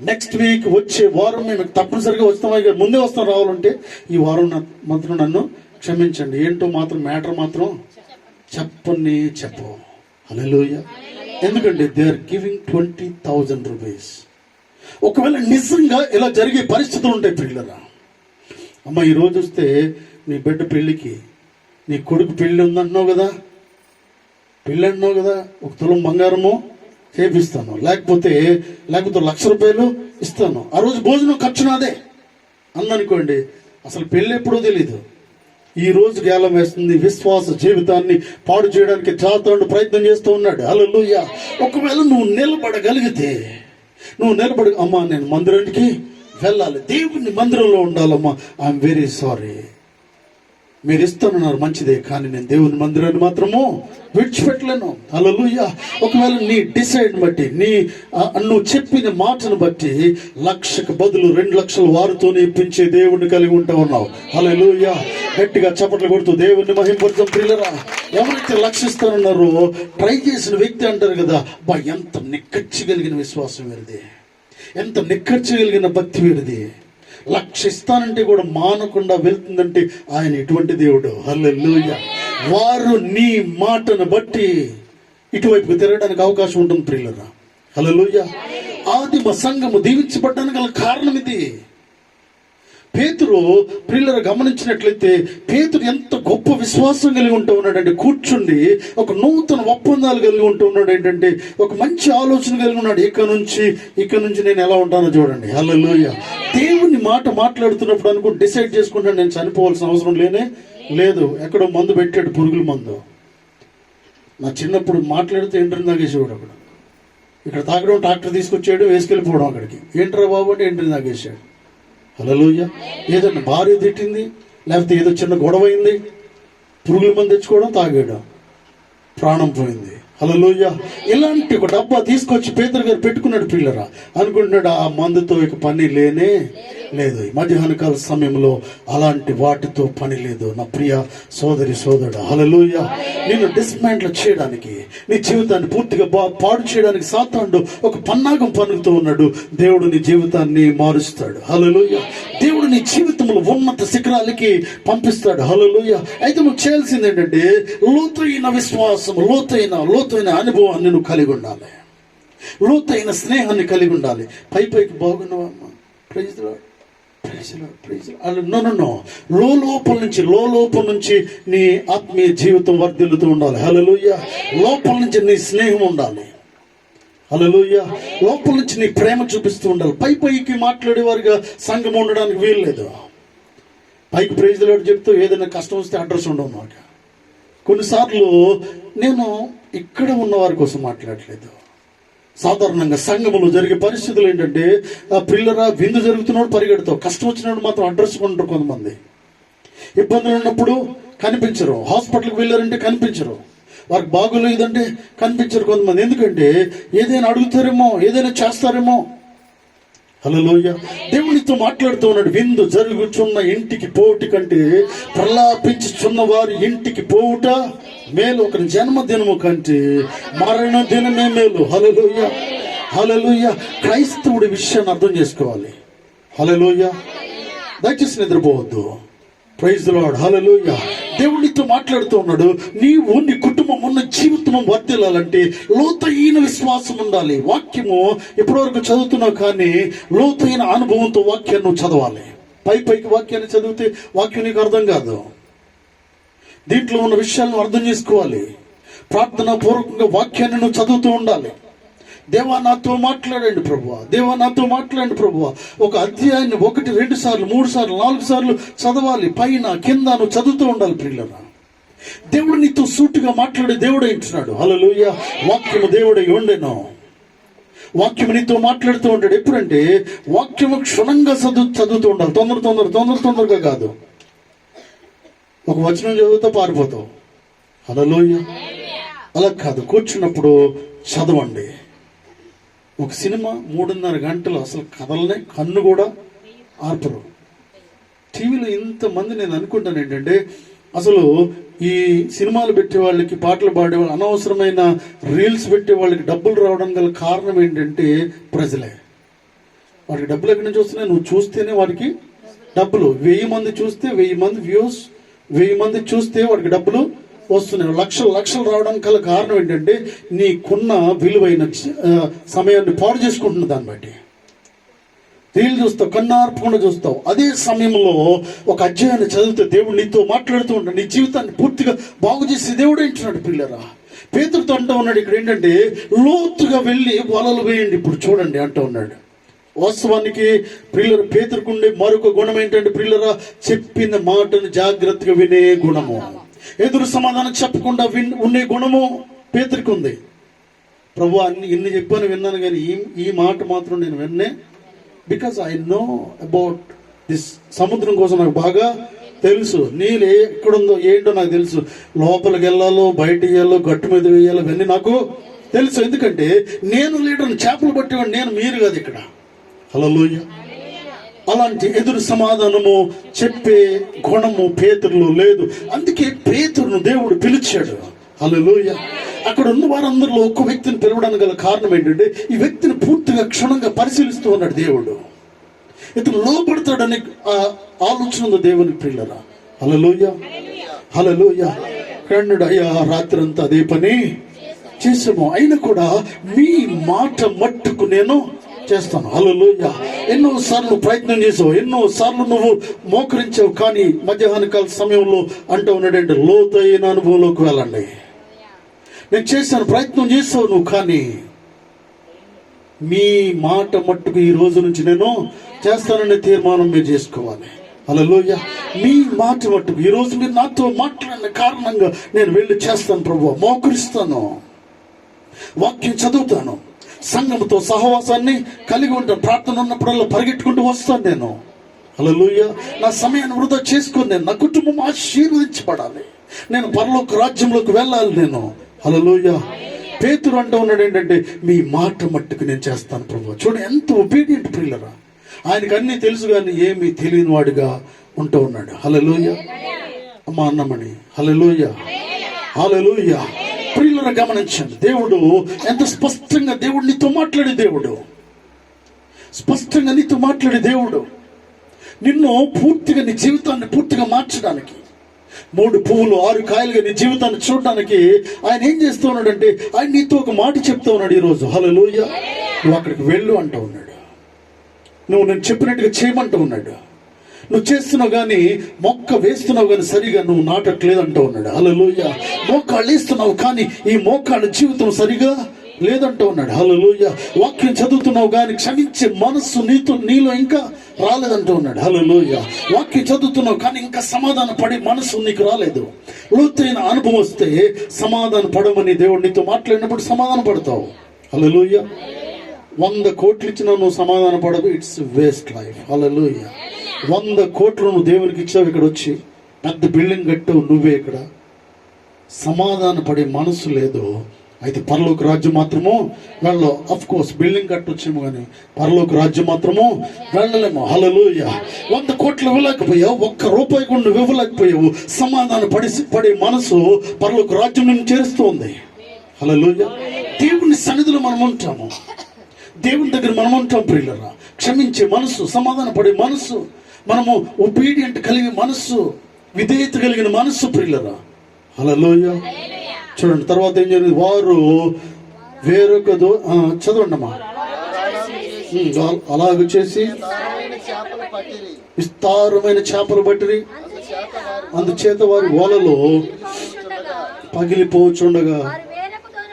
Next week వచ్చే వారం మేము తప్పనిసరిగా వస్తాం, ముందే వస్తాం. రావాలంటే ఈ వారం మాత్రం నన్ను క్షమించండి, ఏంటో మాత్రం మ్యాటర్ మాత్రం చెప్పు. హల్లెలూయా. ఎందుకంటే దే ఆర్ గివింగ్ 20,000 రూపీస్. ఒకవేళ నిజంగా ఇలా జరిగే పరిస్థితులు ఉంటాయి పిల్లరా. అమ్మ ఈరోజు వస్తే నీ బిడ్డ పెళ్ళికి, నీ కొడుకు పెళ్ళి ఉందంటున్నావు కదా, పెళ్ళి అంటున్నావు కదా, 1 తులం బంగారము చేపిస్తాను, లేకపోతే 1,00,000 రూపాయలు ఇస్తాను, ఆ రోజు భోజనం ఖర్చు నాదే అందనుకోండి. అసలు పెళ్ళి ఎప్పుడో తెలీదు, ఈ రోజు గేలం వేస్తుంది. విశ్వాస జీవితాన్ని పాడు చేయడానికి చాతాడు ప్రయత్నం చేస్తూ ఉన్నాడు. హల్లెలూయా. ఒకవేళ నువ్వు నిలబడగలిగితే, అమ్మా నేను మందిరానికి వెళ్ళాలి, దేవుని మందిరంలో ఉండాలమ్మా, ఐఎమ్ వెరీ సారీ, మీరు ఇస్తున్నారు మంచిదే, కానీ నేను దేవుని మందిరాన్ని మాత్రము విడిచిపెట్టలేను. హల్లెలూయా. ఒకవేళ నీ డిసైడ్ బట్టి, నువ్వు చెప్పిన మాటను బట్టి 1,00,000కు బదులు 2,00,000 వారితోనే ఇప్పించే దేవుడిని కలిగి ఉంటా ఉన్నావు. హల్లెలూయా. గట్టిగా చప్పట్లు కొడుతూ దేవుడిని మహింపరచం ప్రియులరా. ఎవరైతే 1,00,000 ఇస్తానన్నారో ట్రై చేసిన వ్యక్తి అంటారు కదా, బా ఎంత నిక్కచ్చగలిగిన విశ్వాసం వీరిది, ఎంత నిక్కచ్చగలిగిన భక్తి వీరిది. 1,00,000 ఇస్తానంటే కూడా మానకుండా వెళ్తుందంటే ఆయన ఇటువంటి దేవుడు. హల్లెలూయా. వారు నీ మాటను బట్టి ఇటువైపు తిరగడానికి అవకాశం ఉంటుంది ప్రియులరా. హల్లెలూయా. ఆదిమ సంఘము దీవించబడ్డానికి గల కారణం ఇది. పేతురు ప్రియులరా గమనించినట్లయితే పేతురు ఎంత గొప్ప విశ్వాసం కలిగి ఉంటూ ఉన్నాడంటే, కూర్చుండి ఒక నూతన ఒప్పందాలు కలిగి ఉంటూ ఉన్నాడు. ఏంటంటే ఒక మంచి ఆలోచన కలిగి ఉన్నాడు. ఇక నుంచి నేను ఎలా ఉంటానో చూడండి. హల్లెలూయా. దేవుని మాట మాట్లాడుతున్నప్పుడు డిసైడ్ చేసుకుంటాను, నేను చనిపోవాల్సిన అవసరం లేదు. ఎక్కడో మందు పెట్టాడు, పురుగుల మందు. నా చిన్నప్పుడు మాట్లాడితే ఎంట్రీ తాగేసేవాడు. అక్కడ ఇక్కడ తాగడం, ట్రాక్టర్ తీసుకొచ్చాడు, వేసుకెళ్ళిపోవడం అక్కడికి. ఏంట్రా బాబు అంటే ఎంట్రీ తాగేసాడు. హల్లెలూయా. ఏదన్నా భార్య తిట్టింది, లేకపోతే ఏదో చిన్న గొడవ అయింది, పురుగుల మంది తెచ్చుకోవడం, తాగాడు, ప్రాణం పోయింది. హల్లెలూయా. ఇలాంటి ఒక డబ్బా తీసుకొచ్చి పేతురు గారు పెట్టుకున్నాడు పిల్లరా. అనుకుంటున్నాడు ఆ మందుతో ఇక పని లేదు. ఈ మధ్యాహ్న కాల సమయంలో అలాంటి వాటితో పని లేదు. నా ప్రియ సోదరుడు, హల్లెలూయా. నిన్ను డిస్మాంటిల్ చేయడానికి, నీ జీవితాన్ని పూర్తిగా పాడు చేయడానికి సాతానుడు ఒక పన్నాగం పన్నుతూ ఉన్నాడు. దేవుడు నీ జీవితాన్ని మారుస్తాడు. హల్లెలూయా. దేవుడు నీ జీవితంలో ఉన్నత శిఖరాలకి పంపిస్తాడు. హల్లెలూయా. అయితే నువ్వు చేయాల్సింది ఏంటంటే లోతైన విశ్వాసం, లోతైన అనుభవాన్ని నువ్వు కలిగి ఉండాలి, లోతైన స్నేహాన్ని కలిగి ఉండాలి. పైకి బాగున్నావమ్మా, ప్రైజ్ ది లార్డ్, నో, లోపల నుంచి నీ ఆత్మీయ జీవితం వర్ధిల్లుతూ ఉండాలి. హల్లెలూయా. లోపల నుంచి నీ స్నేహం ఉండాలి. హల్లెలూయా. లోపల నుంచి నీ ప్రేమ చూపిస్తూ ఉండాలి. పైకి మాట్లాడేవారుగా సంఘం ఉండడానికి వీల్లేదు. పైకి ప్రైజ్ ది లార్డ్ చెప్తూ ఏదైనా కష్టం వస్తే అడ్రస్ ఉండవు నాకు. కొన్నిసార్లు నేను ఇక్కడ ఉన్న వారి కోసం మాట్లాడలేదు. సాధారణంగా సంఘములో జరిగే పరిస్థితులు ఏంటంటే, ఆ పిల్లరా విందు జరుగుతున్నప్పుడు పరిగెడతావు, కష్టం వచ్చినప్పుడు మాత్రం అడ్రస్ కొంటారు. కొంతమంది ఇబ్బందులు ఉన్నప్పుడు కనిపించరు, హాస్పిటల్కి వెళ్ళారంటే కనిపించరు, వారికి బాగోలేదంటే కనిపించరు కొంతమంది. ఎందుకంటే ఏదైనా అడుగుతారేమో, ఏదైనా చేస్తారేమో. హల్లెలూయా. దేవునితో మాట్లాడుతూ ఉన్నాడు. విందు జరుగుచున్న ఇంటికి పోవుట కంటే ప్రలాపించుచున్న వారి ఇంటికి పోవుట మేలు, ఒకరి జన్మదినము కంటే మరణ దినమే మేలు. హల్లెలూయా. హల్లెలూయా. క్రైస్తవుడి విషయాన్ని అర్థం చేసుకోవాలి. హల్లెలూయా. దయచేసి నిద్రపోవద్దు. Praise the lord. హల్లెలూయా. దేవునితో మాట్లాడుతూ ఉన్నాడు. నీవు నీ కుటుంబం ఉన్న జీవితం వర్ధిల్లాలంటే లోతైన విశ్వాసం ఉండాలి. వాక్యము ఇప్పటివరకు చదువుతున్నావు, కానీ లోతైన అనుభవంతో వాక్యాన్ని నువ్వు చదవాలి. పైకి వాక్యాన్ని చదివితే వాక్యం నీకు అర్థం కాదు. దీంట్లో ఉన్న విషయాలను అర్థం చేసుకోవాలి. ప్రార్థనా పూర్వకంగా వాక్యాన్ని నువ్వు చదువుతూ ఉండాలి. దేవా నాతో మాట్లాడండి ప్రభువా, దేవా నాతో మాట్లాడండి ప్రభువా. ఒక అధ్యాయాన్ని 1, 2 సార్లు, 3 సార్లు, 4 సార్లు చదవాలి. పైన కింద నువ్వు చదువుతూ ఉండాలి ప్రియులరా. దేవుడు నీతో సూటిగా మాట్లాడే దేవుడే ఉంటున్నాడు. హల్లెలూయా. వాక్యము దేవుడై ఉండెను. వాక్యము నీతో మాట్లాడుతూ ఉంటాడు. ఎప్పుడంటే వాక్యము క్షుణ్ణంగా చదువుతూ ఉండాలి. తొందరగా కాదు. ఒక వచనం చదువుతా పారిపోతావు. హల్లెలూయా. అలా కాదు, కూర్చున్నప్పుడు చదవండి. ఒక సినిమా 3.5 గంటలు అసలు కథలనే కన్ను కూడా ఆర్పరు. టీవీలో ఇంతమంది, నేను అనుకుంటాను ఏంటంటే అసలు ఈ సినిమాలు పెట్టే వాళ్ళకి, పాటలు పాడే వాళ్ళు, అనవసరమైన రీల్స్ పెట్టే వాళ్ళకి డబ్బులు రావడం గల కారణం ఏంటంటే ప్రజలే. వాడికి డబ్బులు ఎక్కడి నుంచి వస్తున్నాయి? నువ్వు చూస్తేనే వాడికి డబ్బులు. 1000 మంది చూస్తే 1000 మంది వ్యూస్, 1000 మంది చూస్తే వాడికి డబ్బులు వస్తున్నాయి. లక్షలు రావడానికి గల కారణం ఏంటంటే నీకున్న విలువైన సమయాన్ని పాడు చేసుకుంటున్న దాన్ని బట్టి. రీల్ చూస్తావు, కన్నార్పకుండా చూస్తావు. అదే సమయంలో ఒక అధ్యాయాన్ని చదివితే దేవుడు నీతో మాట్లాడుతూ ఉంటాడు. నీ జీవితాన్ని పూర్తిగా బాగు చేసే దేవుడు ఏంటున్నాడు పిల్లరా. పేతురుతో అంటూ ఉన్నాడు ఇక్కడ ఏంటంటే లోతుగా వెళ్ళి వలలు వేయండి. ఇప్పుడు చూడండి అంటూ ఉన్నాడు. వాస్తవానికి ప్రియులరా, పేతురుకుండే మరొక గుణం ఏంటంటే ప్రియులరా, చెప్పిన మాటను జాగ్రత్తగా వినే గుణము. ఎదురు సమాధానం చెప్పకుండా ఉండే గుణము పేతురుకు ఉంది. ప్రభు ఇన్ని చెప్పాను, విన్నాను, కానీ ఈ మాట మాత్రం నేను విన్నే. Because I know about this. సముద్రం కోసం నాకు బాగా తెలుసు. నీళ్ళు ఎక్కడుందో ఏంటో నాకు తెలుసు. లోపలికి వెళ్ళాలో, బయటికి వెళ్ళాలో, గట్టు మీద వేయాలో ఇవన్నీ నాకు తెలుసు. ఎందుకంటే నేను లీడర్ని, చేపలు పట్టేవాడు నేను, మీరు కాదు ఇక్కడ. హల్లెలూయా. అలాంటి ఎదురు సమాధానము చెప్పే గుణము పేతురులో లేదు. అందుకే పేతురును దేవుడు పిలిచాడు. హల్లెలూయా. అక్కడ ఉన్న వారందరిలో ఒక్క వ్యక్తిని పిలవడానికి గల కారణం ఏంటంటే ఈ వ్యక్తిని పూర్తిగా క్షుణ్ణంగా పరిశీలిస్తూ ఉన్నాడు దేవుడు. ఇతను లోపడతాడని ఆలోచన ఉంది దేవుని పిల్లరా. హల్లెలూయా, హల్లెలూయా. కన్నుడు, అయ్యా రాత్రి అంతా అదే పని చేసాము, అయినా కూడా మీ మాట మట్టుకు నేను చేస్తాను. హల్లెలూయా. ఎన్నో సార్లు ప్రయత్నం చేసావు, ఎన్నో సార్లు నువ్వు మోకరించావు, కానీ మధ్యాహ్న కాల సమయంలో అంటూ ఉన్నాడంటే లోతైన అనుభవంలోకి వెళ్ళండి. నేను చేశాను, ప్రయత్నం చేసావు నువ్వు, కానీ మీ మాట మట్టుకు ఈ రోజు నుంచి నేను చేస్తాననే తీర్మానం మీరు చేసుకోవాలి. హల్లెలూయా. మీ మాట మట్టుకు ఈ రోజు మీరు నాతో మాట్లాడిన కారణంగా నేను వెళ్ళి చేస్తాను ప్రభువా, మోకరిస్తాను, వాక్యం చదువుతాను, సంఘంతో సహవాసాన్ని కలిగి ఉంటాను, ప్రార్థన ఉన్నప్పుడల్లా పరిగెట్టుకుంటూ వస్తాను నేను. హల్లెలూయా. నా సమయాన్ని వృధా చేసుకొని నేను, నా కుటుంబం ఆశీర్వదించబడాలి, నేను పరలోక రాజ్యంలోకి వెళ్ళాలి నేను. హల్లెలూయా. పేతురు అంటూ ఉన్నాడు ఏంటంటే మీ మాట మట్టుకు నేను చేస్తాను ప్రభు. చూడండి ఎంత ఒబీడియంట్ ప్రియులరా. ఆయనకు అన్నీ తెలుసు కానీ ఏమీ తెలియని వాడిగా ఉంటూ ఉన్నాడు. హల్లెలూయా. అమ్మా అన్నమణి, హల్లెలూయా, హల్లెలూయా. ప్రియులను గమనించండి, దేవుడు ఎంత స్పష్టంగా, దేవుడు నీతో మాట్లాడే దేవుడు, స్పష్టంగా నీతో మాట్లాడే దేవుడు, నిన్ను పూర్తిగా, నీ జీవితాన్ని పూర్తిగా మార్చడానికి, 3 పువ్వులు 6 కాయలుగా నీ జీవితాన్ని చూడడానికి ఆయన ఏం చేస్తూ ఉన్నాడంటే ఆయన నీతో ఒక మాట చెప్తూ ఉన్నాడు ఈరోజు. హల్లెలూయా. నువ్వు అక్కడికి వెళ్ళు అంటూ ఉన్నాడు. నువ్వు నేను చెప్పినట్టుగా చేయమంటూ ఉన్నాడు. నువ్వు చేస్తున్నావు కానీ, మొక్క వేస్తున్నావు కానీ సరిగా నువ్వు నాటట్లేదు అంటూ ఉన్నాడు. హల్లెలూయా. మోకాళ్ళు వేస్తున్నావు కానీ ఈ మోకాళ్ళ జీవితం సరిగా లేదంటూ ఉన్నాడు. హల్లెలూయా. వాక్యం చదువుతున్నావు కానీ క్షమించే మనస్సు నీలో ఇంకా రాలేదంటూ ఉన్నాడు. హల్లెలూయా. వాక్యం చదువుతున్నావు కానీ ఇంకా సమాధాన పడే మనస్సు నీకు రాలేదు. లోతైన అనుభవం వస్తే సమాధాన పడమని దేవుడు నీతో మాట్లాడినప్పుడు సమాధాన పడతావు. హల్లెలూయా. 100 కోట్లు ఇచ్చినా నువ్వు సమాధాన పడవు, ఇట్స్ వేస్ట్ లైఫ్. హల్లెలూయా. 100 కోట్లు నువ్వు దేవునికి ఇచ్చావు, ఇక్కడ వచ్చి పెద్ద బిల్డింగ్ కట్టావు, నువ్వే ఇక్కడ సమాధాన పడే మనసు లేదు, అయితే పరలోక రాజ్యం మాత్రము వెళ్ళవు. అఫ్ కోర్స్ బిల్డింగ్ కట్టొచ్చేమో కానీ పరలోక రాజ్యం మాత్రము వెళ్ళలేము. హల్లెలూయా. 100 కోట్లు ఇవ్వలేకపోయావు, 1 రూపాయి కూడా నువ్వు ఇవ్వలేకపోయావు, సమాధాన పడే మనసు పరలోక రాజ్యం నుంచి చేరుస్తూ ఉంది. హల్లెలూయా. దేవుని సన్నిధిలో మనం ఉంటాము, దేవుని దగ్గర మనం ఉంటాం ప్రియులరా. క్షమించే మనసు, సమాధాన పడే మనసు, మనము ఒబీడియంట్ కలిగే మనసు, విధేయత కలిగిన మనసు ప్రియులరా. హల్లెలూయా. చూడండి తర్వాత ఏం జరిగింది. వారు వేరొక చదవండి అమ్మా. అలాగ చేసి విస్తారమైన చేపలు పట్టిరి, అందుచేత వారి వలలో పగిలిపోచుండగా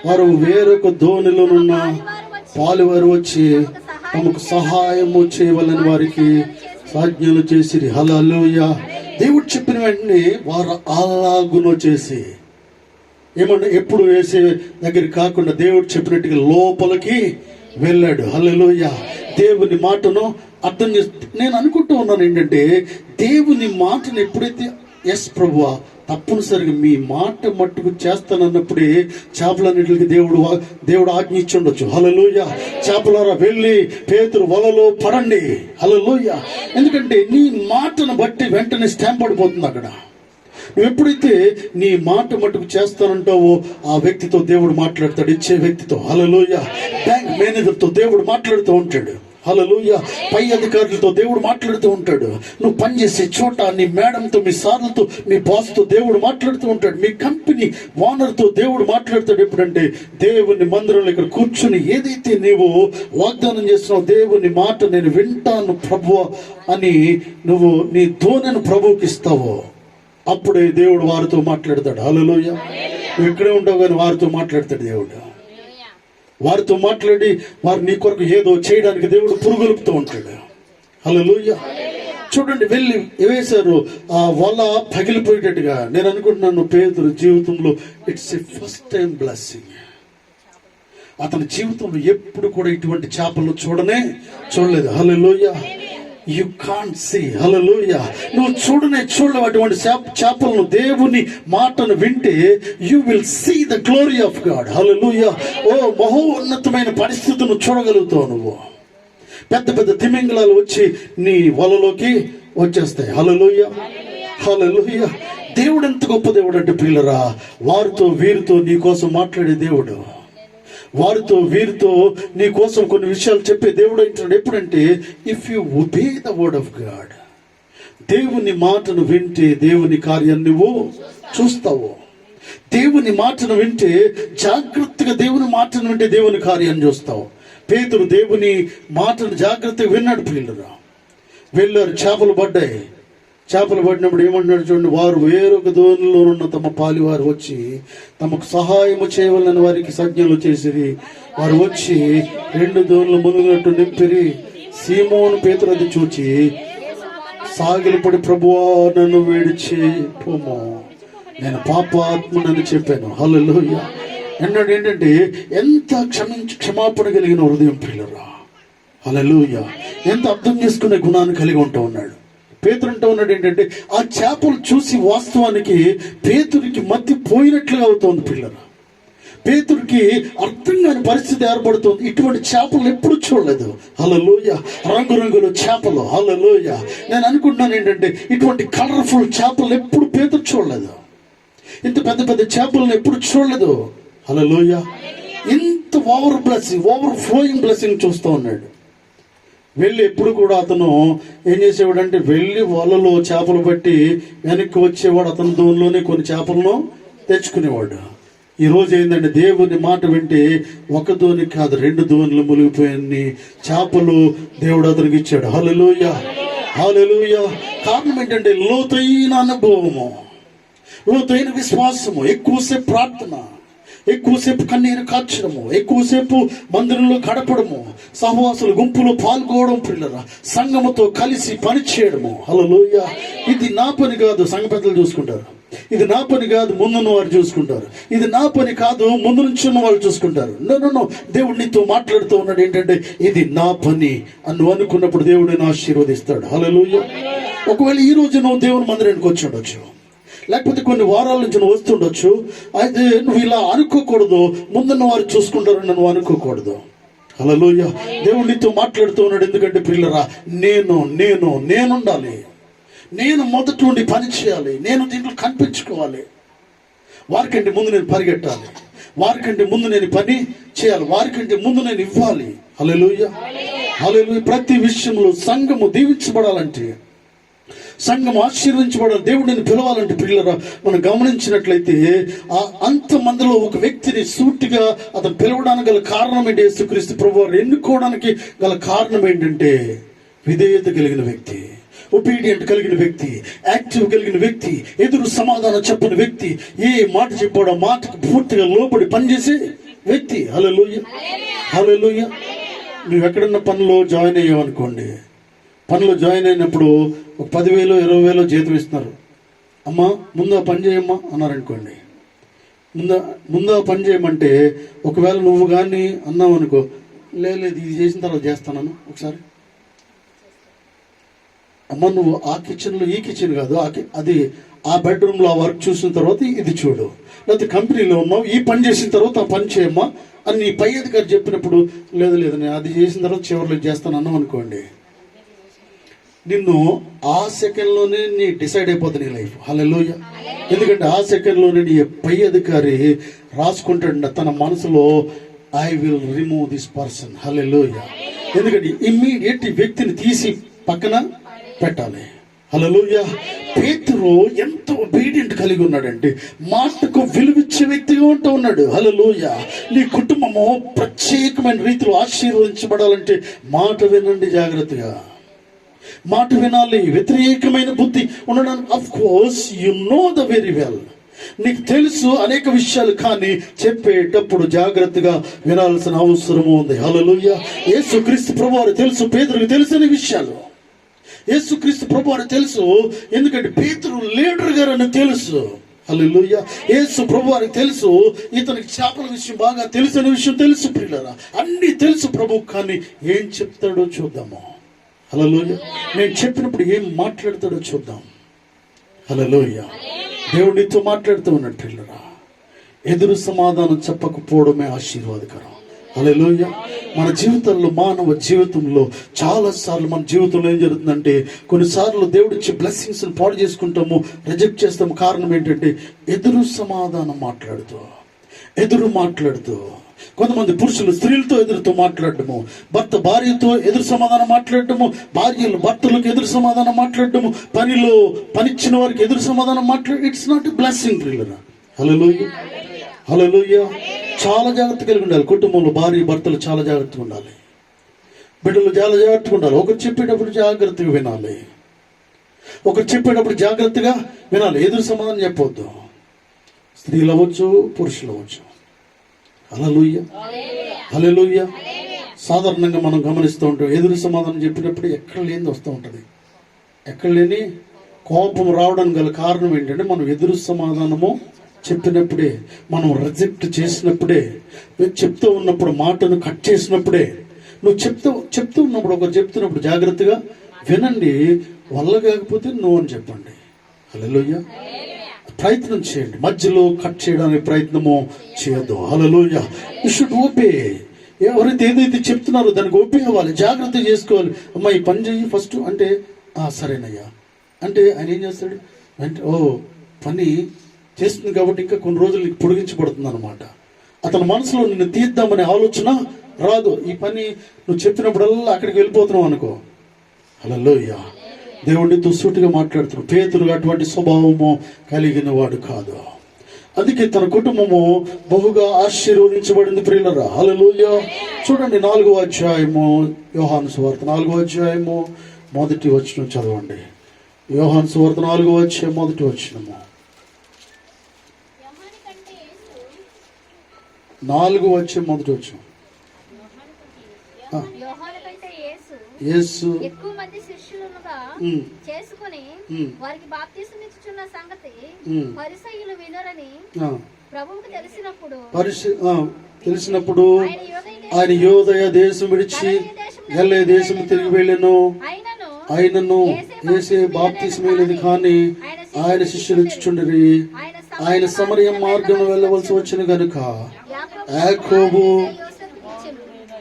వారు వేరొక దోణిలోనున్న పాలువారు వచ్చి తమకు సహాయము చేయవలని వారికి ఆజ్ఞలు చేసిరి. హల్లెలూయా. దేవుడు చెప్పిన వెంటనే వారు అలాగునో చేసి, ఏమన్నా ఎప్పుడు వేసే దగ్గర కాకుండా దేవుడు చెప్పినట్టుగా లోపలికి వెళ్ళాడు. హల్లెలూయా. దేవుని మాటను అర్థం చేస్తూ నేను అనుకుంటూ ఉన్నాను ఏంటంటే దేవుని మాటను ఎప్పుడైతే ఎస్ ప్రభువా తప్పనిసరిగా మీ మాట మట్టుకు చేస్తానన్నప్పుడే చేపలన్నిటికి దేవుడు ఆజ్ఞ ఇచ్చి ఉండొచ్చు. హల్లెలూయా. చేపలారా వెళ్ళి పేతురు వలలో పడండి. హల్లెలూయా. ఎందుకంటే నీ మాటను బట్టి వెంటనే స్టాంప్ పడిపోతుంది అక్కడ. నువ్వు ఎప్పుడైతే నీ మాట మట్టుకు చేస్తానంటావో ఆ వ్యక్తితో దేవుడు మాట్లాడతాడు, ఇచ్చే వ్యక్తితో. హల్లెలూయా. బ్యాంక్ మేనేజర్తో దేవుడు మాట్లాడుతూ ఉంటాడు. హల్లెలూయా. పై అధికారులతో దేవుడు మాట్లాడుతూ ఉంటాడు. నువ్వు పనిచేసే చోట నీ మేడంతో, మీ సార్లతో, మీ బాస్తో దేవుడు మాట్లాడుతూ ఉంటాడు. మీ కంపెనీ ఓనర్తో దేవుడు మాట్లాడతాడు. ఎప్పుడంటే దేవుని మందిరంలో ఇక్కడ కూర్చుని ఏదైతే నీవు వాగ్దానం చేస్తున్నావు, దేవుని మాట నేను వింటాను ప్రభువా అని నువ్వు నీ ధోనిని ప్రభువుకి ఇస్తావో అప్పుడే దేవుడు వారితో మాట్లాడతాడు. హల్లెలూయా. నువ్వు ఇక్కడే ఉంటావు కానీ వారితో మాట్లాడతాడు దేవుడు. వారితో మాట్లాడి వారు నీ కొరకు ఏదో చేయడానికి దేవుడు పురుగొలుపుతూ ఉంటాడు. హల్లెలూయా. చూడండి, వెళ్ళి వేశారు, ఆ వల పగిలిపోయేటట్టుగా. నేను అనుకుంటున్నాను పేతురు జీవితంలో it's a first time blessing. అతని జీవితంలో ఎప్పుడు కూడా ఇటువంటి చేపలను చూడలేదు. Hallelujah. You can't see. Hallelujah. నువ్వు చూడలేవు అటువంటి చేపలను. దేవుని మాటను వింటే you will see the glory of God. Hallelujah. ఓ మహోన్నతమైన పరిస్థితులను చూడగలుగుతావు నువ్వు. పెద్ద పెద్ద తిమింగలాలు వచ్చి నీ వలలోకి వచ్చేస్తాయి. హల్లెలూయా. హల్లెలూయా. దేవుడు ఎంత గొప్ప దేవుడు అంటే ప్రియులరా, వారితో వీరితో నీ కోసం మాట్లాడే దేవుడు, వారితో వీరితో నీ కోసం కొన్ని విషయాలు చెప్పే దేవుడు అంటున్నాడు. ఎప్పుడంటే if you obey the word of God, దేవుని మాటను వింటే దేవుని కార్యాన్ని నువ్వు చూస్తావు. దేవుని మాటను వింటే జాగ్రత్తగా దేవుని మాటను వింటే దేవుని కార్యాన్ని చూస్తావు. పేతురు దేవుని మాటను జాగ్రత్తగా విన్నాడు. పిల్లలు వెళ్ళారు, చేపలు పడ్డాయి. చేపలు పడినప్పుడు ఏమంటున్నాడు చూడండి, వారు వేరొక దోణిలో ఉన్న తమ పాలివారు వచ్చి తమకు సహాయము చేయవలని వారికి సంజ్ఞలు చేసిరి. వారు వచ్చి 2 దోణులు మునిగినట్టు నింపిరి. సీమోను పేతురు అది చూచి సాగిలపడి, ప్రభువా నన్ను విడిచి పోము, నేను పాపాత్మునని చెప్పాను. హల్లెలూయా. అన్నాడు. ఏంటంటే ఎంత క్షమాపణ కలిగిన హృదయం పిల్లరా. హల్లెలూయా. ఎంత అర్థం చేసుకునే గుణాన్ని కలిగి ఉంటూ ఉన్నాడు. పేతురు అంటూ ఉన్నాడు ఏంటంటే ఆ చేపలు చూసి వాస్తవానికి పేతురికి మతి పోయినట్లుగా అవుతోంది పిల్లరా. పేతురికి అర్థం కాని పరిస్థితి ఏర్పడుతుంది. ఇటువంటి చేపలు ఎప్పుడు చూడలేదు. హల్లెలూయా. రంగురంగుల చేపలు. హల్లెలూయా. నేను అనుకుంటున్నాను ఏంటంటే ఇటువంటి కలర్ఫుల్ చేపలు ఎప్పుడు పేతురు చూడలేదు. ఇంత పెద్ద పెద్ద చేపలను ఎప్పుడు చూడలేదు. హల్లెలూయా. ఇంత ఓవర్ ఫ్లోయింగ్ బ్లెస్సింగ్ చూస్తూ ఉన్నాడు. వెళ్ళి ఎప్పుడు కూడా అతను ఏం చేసేవాడు అంటే వెళ్ళి వలలో చేపలు పట్టి వెనక్కి వచ్చేవాడు. అతని దోనిలోనే కొన్ని చేపలను తెచ్చుకునేవాడు. ఈరోజు ఏంటంటే దేవుని మాట వింటే ఒక దోని కాదు 2 దోణులు మునిగిపోయిన చేపలు దేవుడు అతనికి ఇచ్చాడు. హల్లెలూయా. హల్లెలూయా. కారణం ఏంటంటే లోతైన అనుభవము, లోతైన విశ్వాసము, ఎక్కువసేపు ప్రార్థన, ఎక్కువసేపు కన్నీరు కార్చడము, ఎక్కువసేపు మందిరంలో గడపడము, సహవాసులు గుంపులో పాల్గొనడం, పిల్లల సంఘముతో కలిసి పని చేయడము. హల్లెలూయా. ఇది నా పని కాదు, సంఘ పెద్దలు చూసుకుంటారు. ఇది నా పని కాదు, ముందున్న వారు చూసుకుంటారు. ఇది నా పని కాదు, ముందు నుంచి ఉన్న వాళ్ళు చూసుకుంటారు. నో, దేవుడు నీతో మాట్లాడుతూ ఉన్నాడు ఏంటంటే ఇది నా పని అని నువ్వు అనుకున్నప్పుడు దేవుడు నేను ఆశీర్వదిస్తాడు. హల్లెలూయా. ఒకవేళ ఈ రోజు నువ్వు దేవుని మందిరానికి వచ్చి ఉండొచ్చు, లేకపోతే కొన్ని వారాల నుంచి నువ్వు వస్తుండొచ్చు. అయితే నువ్వు ఇలా అనుకోకూడదు, ముందున్న వారు చూసుకుంటారని నువ్వు అనుకోకూడదు. హల్లెలూయా. దేవుడు నీతో మాట్లాడుతూ ఉన్నాడు. ఎందుకంటే పిల్లరా, నేనుండాలి, నేను మొదటి నుండి పని చేయాలి, నేను దీంట్లో కనిపించుకోవాలి. వారికంటే ముందు నేను పరిగెట్టాలి, వారికంటే ముందు నేను పని చేయాలి, వారికంటే ముందు నేను ఇవ్వాలి. హల్లెలూయా. హల్లెలూయా. ప్రతి విషయంలో సంఘము దీవించబడాలంటే, సంఘం ఆశీర్వించబడాలి, దేవుడిని పిలవాలంటే పిల్లరా మనం గమనించినట్లయితే అంత మందిలో ఒక వ్యక్తిని సూటిగా అతను పిలవడానికి గల కారణం ఏంటి? యేసుక్రీస్తు ప్రభువారు ఎన్నుకోవడానికి గల కారణం ఏంటంటే విధేయత కలిగిన వ్యక్తి, ఒబీడియంట్ కలిగిన వ్యక్తి, యాక్టివ్ కలిగిన వ్యక్తి, ఎదురు సమాధానం చెప్పని వ్యక్తి, ఏ మాట చెప్పాడో మాటకు పూర్తిగా లోబడి పనిచేసే వ్యక్తి. హల్లెలూయా. హల్లెలూయా. నువ్వు ఎక్కడన్నా పనిలో జాయిన్ అయ్యావనుకోండి, పనిలో జాయిన్ అయినప్పుడు ఒక 10,000 20,000 జీతం ఇస్తున్నారు. అమ్మా ముందు ఆ పని చేయమ్మా అన్నారనుకోండి. ముందు ఆ పని చేయమంటే ఒకవేళ నువ్వు కానీ అన్నావు అనుకో, లేదు ఇది చేసిన తర్వాత చేస్తాను ఒకసారి. అమ్మ నువ్వు ఆ కిచెన్లో ఈ కిచెన్ కాదు, అది ఆ బెడ్రూమ్లో ఆ వర్క్ చూసిన తర్వాత ఇది చూడు, లేకపోతే కంపెనీలో ఉన్నావు ఈ పని చేసిన తర్వాత ఆ పని చేయమ్మా అని నీ పై అధికారి చెప్పినప్పుడు లేదు నేను అది చేసిన తర్వాత చివరిలో చేస్తాను అన్నాం అనుకోండి, నిన్ను ఆ సెకండ్లోనే నీ డిసైడ్ అయిపోతుంది నీ లైఫ్. హల్లెలూయా. ఎందుకంటే ఆ సెకండ్లోనే నీ పై అధికారి రాసుకుంటాడు తన మనసులో, I will remove this person. Hallelujah. ఎందుకంటే ఇమ్మీడియట్ ఈ వ్యక్తిని తీసి పక్కన పెట్టాలి. హల్లెలూయా. పేతురు ఎంత ఒబీడియంట్ కలిగి ఉన్నాడంటే మాటకు విలువిచ్చే వ్యక్తిగా ఉంటూ ఉన్నాడు. హల్లెలూయా. నీ కుటుంబము ప్రత్యేకమైన రీతిలో ఆశీర్వదించబడాలంటే మాట వినండి జాగ్రత్తగా. మాట వినాలి. వ్యతిరేకమైన బుద్ధి ఉండడానికి of course you know the very well, నీకు తెలుసు అనేక విషయాలు, కానీ చెప్పేటప్పుడు జాగ్రత్తగా వినాల్సిన అవసరం ఉంది. హల్లెలూయా. యేసుక్రీస్తు ప్రభువారు తెలుసు పేతురుకు తెలిసిన విషయాలు. యేసుక్రీస్తు ప్రభువారు తెలుసు, ఎందుకంటే పేతురు లీడర్ గారు అని తెలుసు. హల్లెలూయా. యేసు ప్రభువారికి తెలుసు ఇతనికి చేపల విషయం బాగా తెలిసిన విషయం తెలుసు. ప్రియులారా, అన్నీ తెలుసు ప్రభు, కానీ ఏం చెప్తాడో చూద్దాము. హల్లెలూయా. నేను చెప్పినప్పుడు ఏం మాట్లాడతాడో చూద్దాం. హల్లెలూయా. దేవుడు నీతో మాట్లాడుతూ ఉన్నాడు. పిల్లరా, ఎదురు సమాధానం చెప్పకపోవడమే ఆశీర్వాదకరం. హల్లెలూయా. మన జీవితంలో, మానవ జీవితంలో చాలా సార్లు మన జీవితంలో ఏం జరుగుతుందంటే, కొన్నిసార్లు దేవుడిచ్చే బ్లెస్సింగ్స్ పాడు చేసుకుంటాము, రిజెక్ట్ చేస్తాము. కారణం ఏంటంటే ఎదురు సమాధానం మాట్లాడుతూ కొంతమంది పురుషులు స్త్రీలతో ఎదురుతో మాట్లాడటము, భర్త భార్యతో ఎదురు సమాధానం మాట్లాడటము, భార్యలు భర్తలకు ఎదురు సమాధానం మాట్లాడటము, పనిలో పనిచ్చిన వారికి ఎదురు సమాధానం మాట్లాడ, ఇట్స్ నాట్ ఎ బ్లెస్సింగ్. ప్రియులరా, హల్లెలూయా. హల్లెలూయా. చాలా జాగ్రత్త కలిగి ఉండాలి. కుటుంబంలో భార్య భర్తలు చాలా జాగ్రత్తగా ఉండాలి. బిడ్డలు చాలా జాగ్రత్తగా ఉండాలి. ఒకరు చెప్పేటప్పుడు జాగ్రత్తగా వినాలి. ఎదురు సమాధానం చెప్పవద్దు. స్త్రీలు అవ్వచ్చు, పురుషులు అవ్వచ్చు. హల్లెలూయా. హల్లెలూయా. సాధారణంగా మనం గమనిస్తూ ఉంటాం, ఎదురు సమాధానం చెప్పినప్పుడు ఎక్కడ లేనిది వస్తూ ఉంటుంది. ఎక్కడ లేని కోపం రావడానికి గల కారణం ఏంటంటే, మనం ఎదురు సమాధానము చెప్పినప్పుడే, మనం రిజెక్ట్ చేసినప్పుడే, చెప్తూ ఉన్నప్పుడు మాటను కట్ చేసినప్పుడే, నువ్వు చెప్తూ ఉన్నప్పుడు ఒకరు చెప్తున్నప్పుడు జాగ్రత్తగా వినండి. వల్ల కాకపోతే నువ్వు అని చెప్పండి. హల్లెలూయా. ప్రయత్నం చేయండి. మధ్యలో కట్ చేయడానికి ప్రయత్నము చేయొద్దు. హల్లెలూయా. You should obey. ఎవరైతే ఏదైతే చెప్తున్నారో దానికి ఓపే అవ్వాలి, జాగ్రత్త చేసుకోవాలి. అమ్మా ఈ పని చెయ్యి ఫస్ట్ అంటే, సరేనయ్యా అంటే ఆయన ఏం చేస్తాడు అంటే, పని చేస్తుంది కాబట్టి ఇంకా కొన్ని రోజులు నీకు పొడిగించబడుతుంది అనమాట. అతని మనసులో నిన్ను తీద్దామనే ఆలోచన రాదు. ఈ పని నువ్వు చెప్పినప్పుడల్లా అక్కడికి వెళ్ళిపోతున్నావు అనుకో. హల్లెలూయా. దేవుడితో సూటిగా మాట్లాడుతున్నాడు. పేతురు అటువంటి స్వభావము కలిగిన వాడు కాదు. అందుకే తన కుటుంబము బహుగా ఆశీర్వదించబడింది. ప్రియులరా, హల్లెలూయా. చూడండి 4వ అధ్యాయము, యోహాను సువార్త 4వ అధ్యాయము 1వ వచనం చదవండి. యోహాను సువార్త 4వ అధ్యాయం 1వ వచనము. 4వ అధ్యాయం 1వ వచనం. యేసు ఎక్కువ మంది శిష్యులుగా చేసుకొని వారికి బాప్తిసం ఇచ్చుచున్న సంగతి పరిసయ్యులు వినరని ప్రభువుకు తెలిసినప్పుడు ఆయన యోదయ దేశం విడిచి గలిలయ దేశం తిరిగి వెళ్ళెను. ఆయనను యేసే బాప్తిసం ఇయ్యలేదు, కానీ ఆయన శిష్యులు ఇచ్చుచుండిరి. ఆయన సమరయ మార్గం వెళ్ళవలసి వచ్చిన గనుక యాకోబు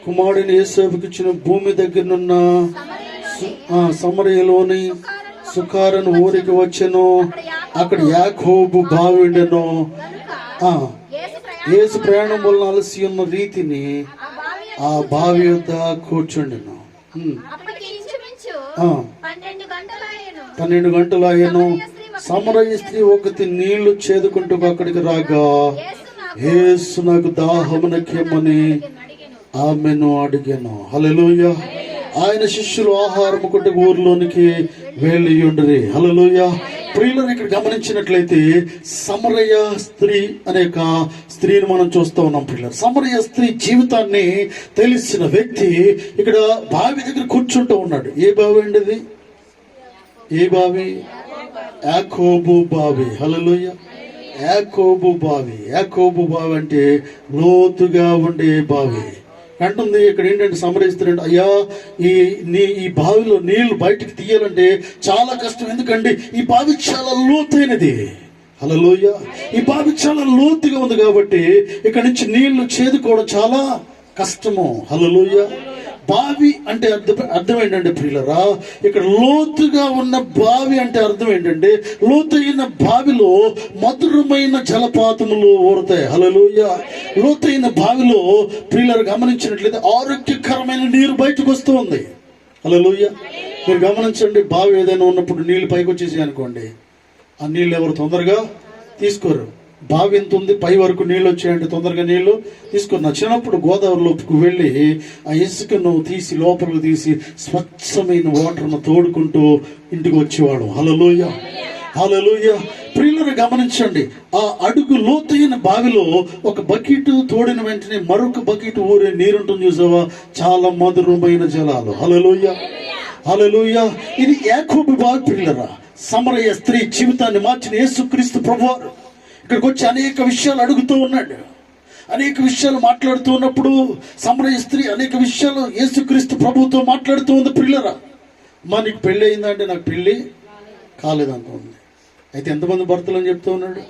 కుమారుడిని యేసేపుకి ఇచ్చిన భూమి దగ్గరనున్న సమరయలోని సుకారను ఊరికి వచ్చెను. అక్కడ యాకోబు బావి ఉండెను. యేసు ప్రయాణం వల్ల అలసి ఉన్న రీతిని ఆ బావి వద్ద కూర్చుండెను. 12 గంటలు అయ్యను. సమరయ స్త్రీ ఒకటి నీళ్లు చేదుకుంటూ అక్కడికి రాగా, యేసు నాకు దాహమునకేమని ఆమెను అడిగాను. హల్లెలూయా. ఆయన శిష్యులు ఆహారం కొట్టే ఊర్లోనికి వెళ్ళి ఉండ్రి. హల్లెలూయా. ప్రియులను ఇక్కడ గమనించినట్లయితే సమరయ స్త్రీ అనేక స్త్రీని మనం చూస్తూ ఉన్నాం. ప్రియులు, సమరయ స్త్రీ జీవితాన్ని తెలిసిన వ్యక్తి ఇక్కడ బావి దగ్గర కూర్చుంటూ ఉన్నాడు. ఏ బావి అండి ఇది? ఏ బావి? యాకోబు బావి. హల్లెలూయా. యాకోబు బావి. యాకోబు బావి అంటే లోతుగా ఉండే బావి. అంటుంది ఇక్కడ ఏంటంటే సమరయిస్తారంటే, అయ్యా ఈ బావిలో నీళ్లు బయటకు తీయాలంటే చాలా కష్టం, ఎందుకంటే ఈ బావి చాలా లోతైనది. హల్లెలూయా. ఈ బావి చాలా లోతుగా ఉంది కాబట్టి ఇక్కడ నుంచి నీళ్లు చేదుకోవడం చాలా కష్టము. హల్లెలూయా. బావి అంటే అర్థం ఏంటంటే ప్రియులరా, ఇక్కడ లోతుగా ఉన్న బావి అంటే అర్థం ఏంటంటే లోతైన బావిలో మధురమైన జలపాతములు ఊరుతాయి. హల్లెలూయా. లోతైన బావిలో ప్రియులరు గమనించినట్లయితే ఆరోగ్యకరమైన నీరు బయటకు వస్తూ ఉంది. హల్లెలూయా. మీరు గమనించండి, బావి ఏదైనా ఉన్నప్పుడు నీళ్లు పైకి వచ్చేసి అనుకోండి, ఆ నీళ్ళు ఎవరు తొందరగా తీసుకోరు. బావి ఎంత ఉంది, పై వరకు నీళ్ళు వచ్చాయంటే తొందరగా నీళ్లు తీసుకోరు. నా చిన్నప్పుడు గోదావరిలోకి వెళ్ళి ఆ ఇసుకను తీసి లోపలికి తీసి స్వచ్ఛమైన వాటర్ను తోడుకుంటూ ఇంటికి వచ్చేవాడు. హల్లెలూయా. హల్లెలూయా. ప్రియులను గమనించండి, ఆ అడుగు లోతైన బావిలో ఒక బకెట్ తోడిన వెంటనే మరొక బకెట్ ఊరే నీరుంటుంది చూసావా, చాలా మధురమైన జలాలు. హల్లెలూయా. హల్లెలూయా. ఇది యాకోబు బావి. ప్రియులరా, సమరయ స్త్రీ జీవితాన్ని మార్చిన యేసుక్రీస్తు ప్రభువారు ఇక్కడికి వచ్చి అనేక విషయాలు అడుగుతూ ఉన్నాడు. అనేక విషయాలు మాట్లాడుతూ ఉన్నప్పుడు సమరయ స్త్రీ అనేక విషయాలు యేసుక్రీస్తు ప్రభుతో మాట్లాడుతూ ఉంది. ప్రియులరా, అమ్మా నీకు పెళ్ళి అయిందా అంటే నాకు పెళ్ళి కాలేదంత ఉంది. అయితే ఎంతమంది భర్తలు అని చెప్తూ ఉన్నాడు?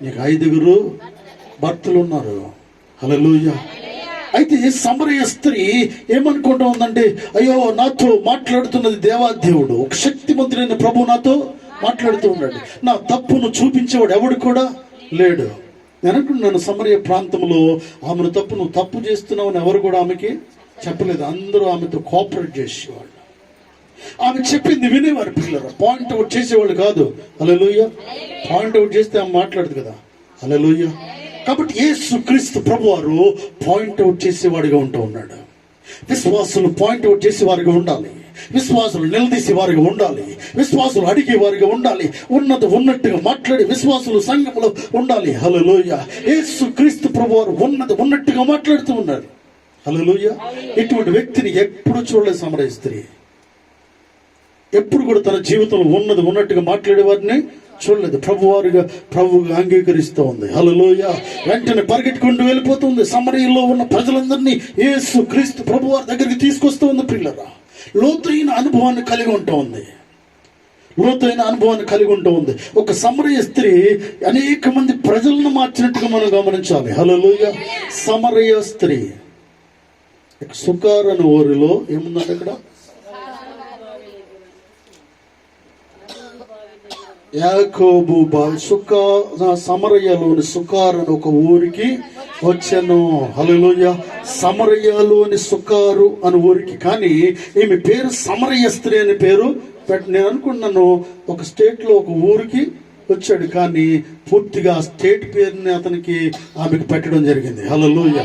నీకు 5 భర్తలు ఉన్నారు. హల్లెలూయా. అయితే సమరయ స్త్రీ ఏమనుకుంటూ ఉందంటే, అయ్యో నాతో మాట్లాడుతున్నది దేవాదేవుడు, ఒక శక్తిమంతుడైన ప్రభు నాతో మాట్లాడుతూ ఉన్నాడు, నా తప్పును చూపించేవాడు ఎవడు కూడా లేడు. నేను అనుకున్నాను, సమరయ ప్రాంతంలో ఆమెను నువ్వు తప్పు చేస్తున్నావు అని ఎవరు కూడా ఆమెకి చెప్పలేదు. అందరూ ఆమెతో కోఆపరేట్ చేసేవాళ్ళు. ఆమె చెప్పింది వినేవారు. పిల్లలు పాయింట్ అవుట్ చేసేవాళ్ళు కాదు. హల్లెలూయా. పాయింట్ అవుట్ చేస్తే ఆమె మాట్లాడదు కదా. హల్లెలూయా. కాబట్టి యేసుక్రీస్తు ప్రభువారు పాయింట్ అవుట్ చేసేవాడిగా ఉంటూ ఉన్నాడు. విశ్వాసులు పాయింట్ అవుట్ చేసేవారిగా ఉండాలి. విశ్వాసులు నిలదీసేవారిగా ఉండాలి. విశ్వాసులు అడిగేవారిగా ఉండాలి. ఉన్నట్టుగా మాట్లాడి విశ్వాసులు సంఘంలో ఉండాలి. హల్లెలూయా. యేసుక్రీస్తు ప్రభువారు ఉన్నట్టుగా మాట్లాడుతూ ఉన్నారు. హల్లెలూయా. ఇటువంటి వ్యక్తిని ఎప్పుడు చూడలేదు సమరయ స్త్రీ. ఎప్పుడు కూడా తన జీవితంలో ఉన్నట్టుగా మాట్లాడే వారిని చూడలేదు. ప్రభువుగా అంగీకరిస్తూ ఉంది. హల్లెలూయా. వెంటనే పరిగెట్టుకుంటూ వెళ్ళిపోతుంది. సమరయలో ఉన్న ప్రజలందరినీ యేసుక్రీస్తు ప్రభువారి దగ్గరికి తీసుకొస్తూ ఉంది. పిల్లరా, లోతైన అనుభవాన్ని కలిగి ఉంటూ ఉంది. ఒక సమరయ స్త్రీ అనేక మంది ప్రజలను మార్చినట్టుగా మనం గమనించాలి. హల్లెలూయా. సమరయ స్త్రీ సుకార్ అనే ఊరిలో ఏముందంటే అక్కడ యాకోబు బావి సమరయలోని సుకారు అని ఒక ఊరికి వచ్చాను. హల్లెలూయా. సమరయలోని సుకారు అని ఊరికి, కానీ ఈమె పేరు సమరయ స్త్రీ అని పేరు నేను అనుకున్నాను ఒక స్టేట్ లో ఒక ఊరికి వచ్చాడు, కానీ పూర్తిగా స్టేట్ పేరుని ఆమెకు పెట్టడం జరిగింది. హల్లెలూయా.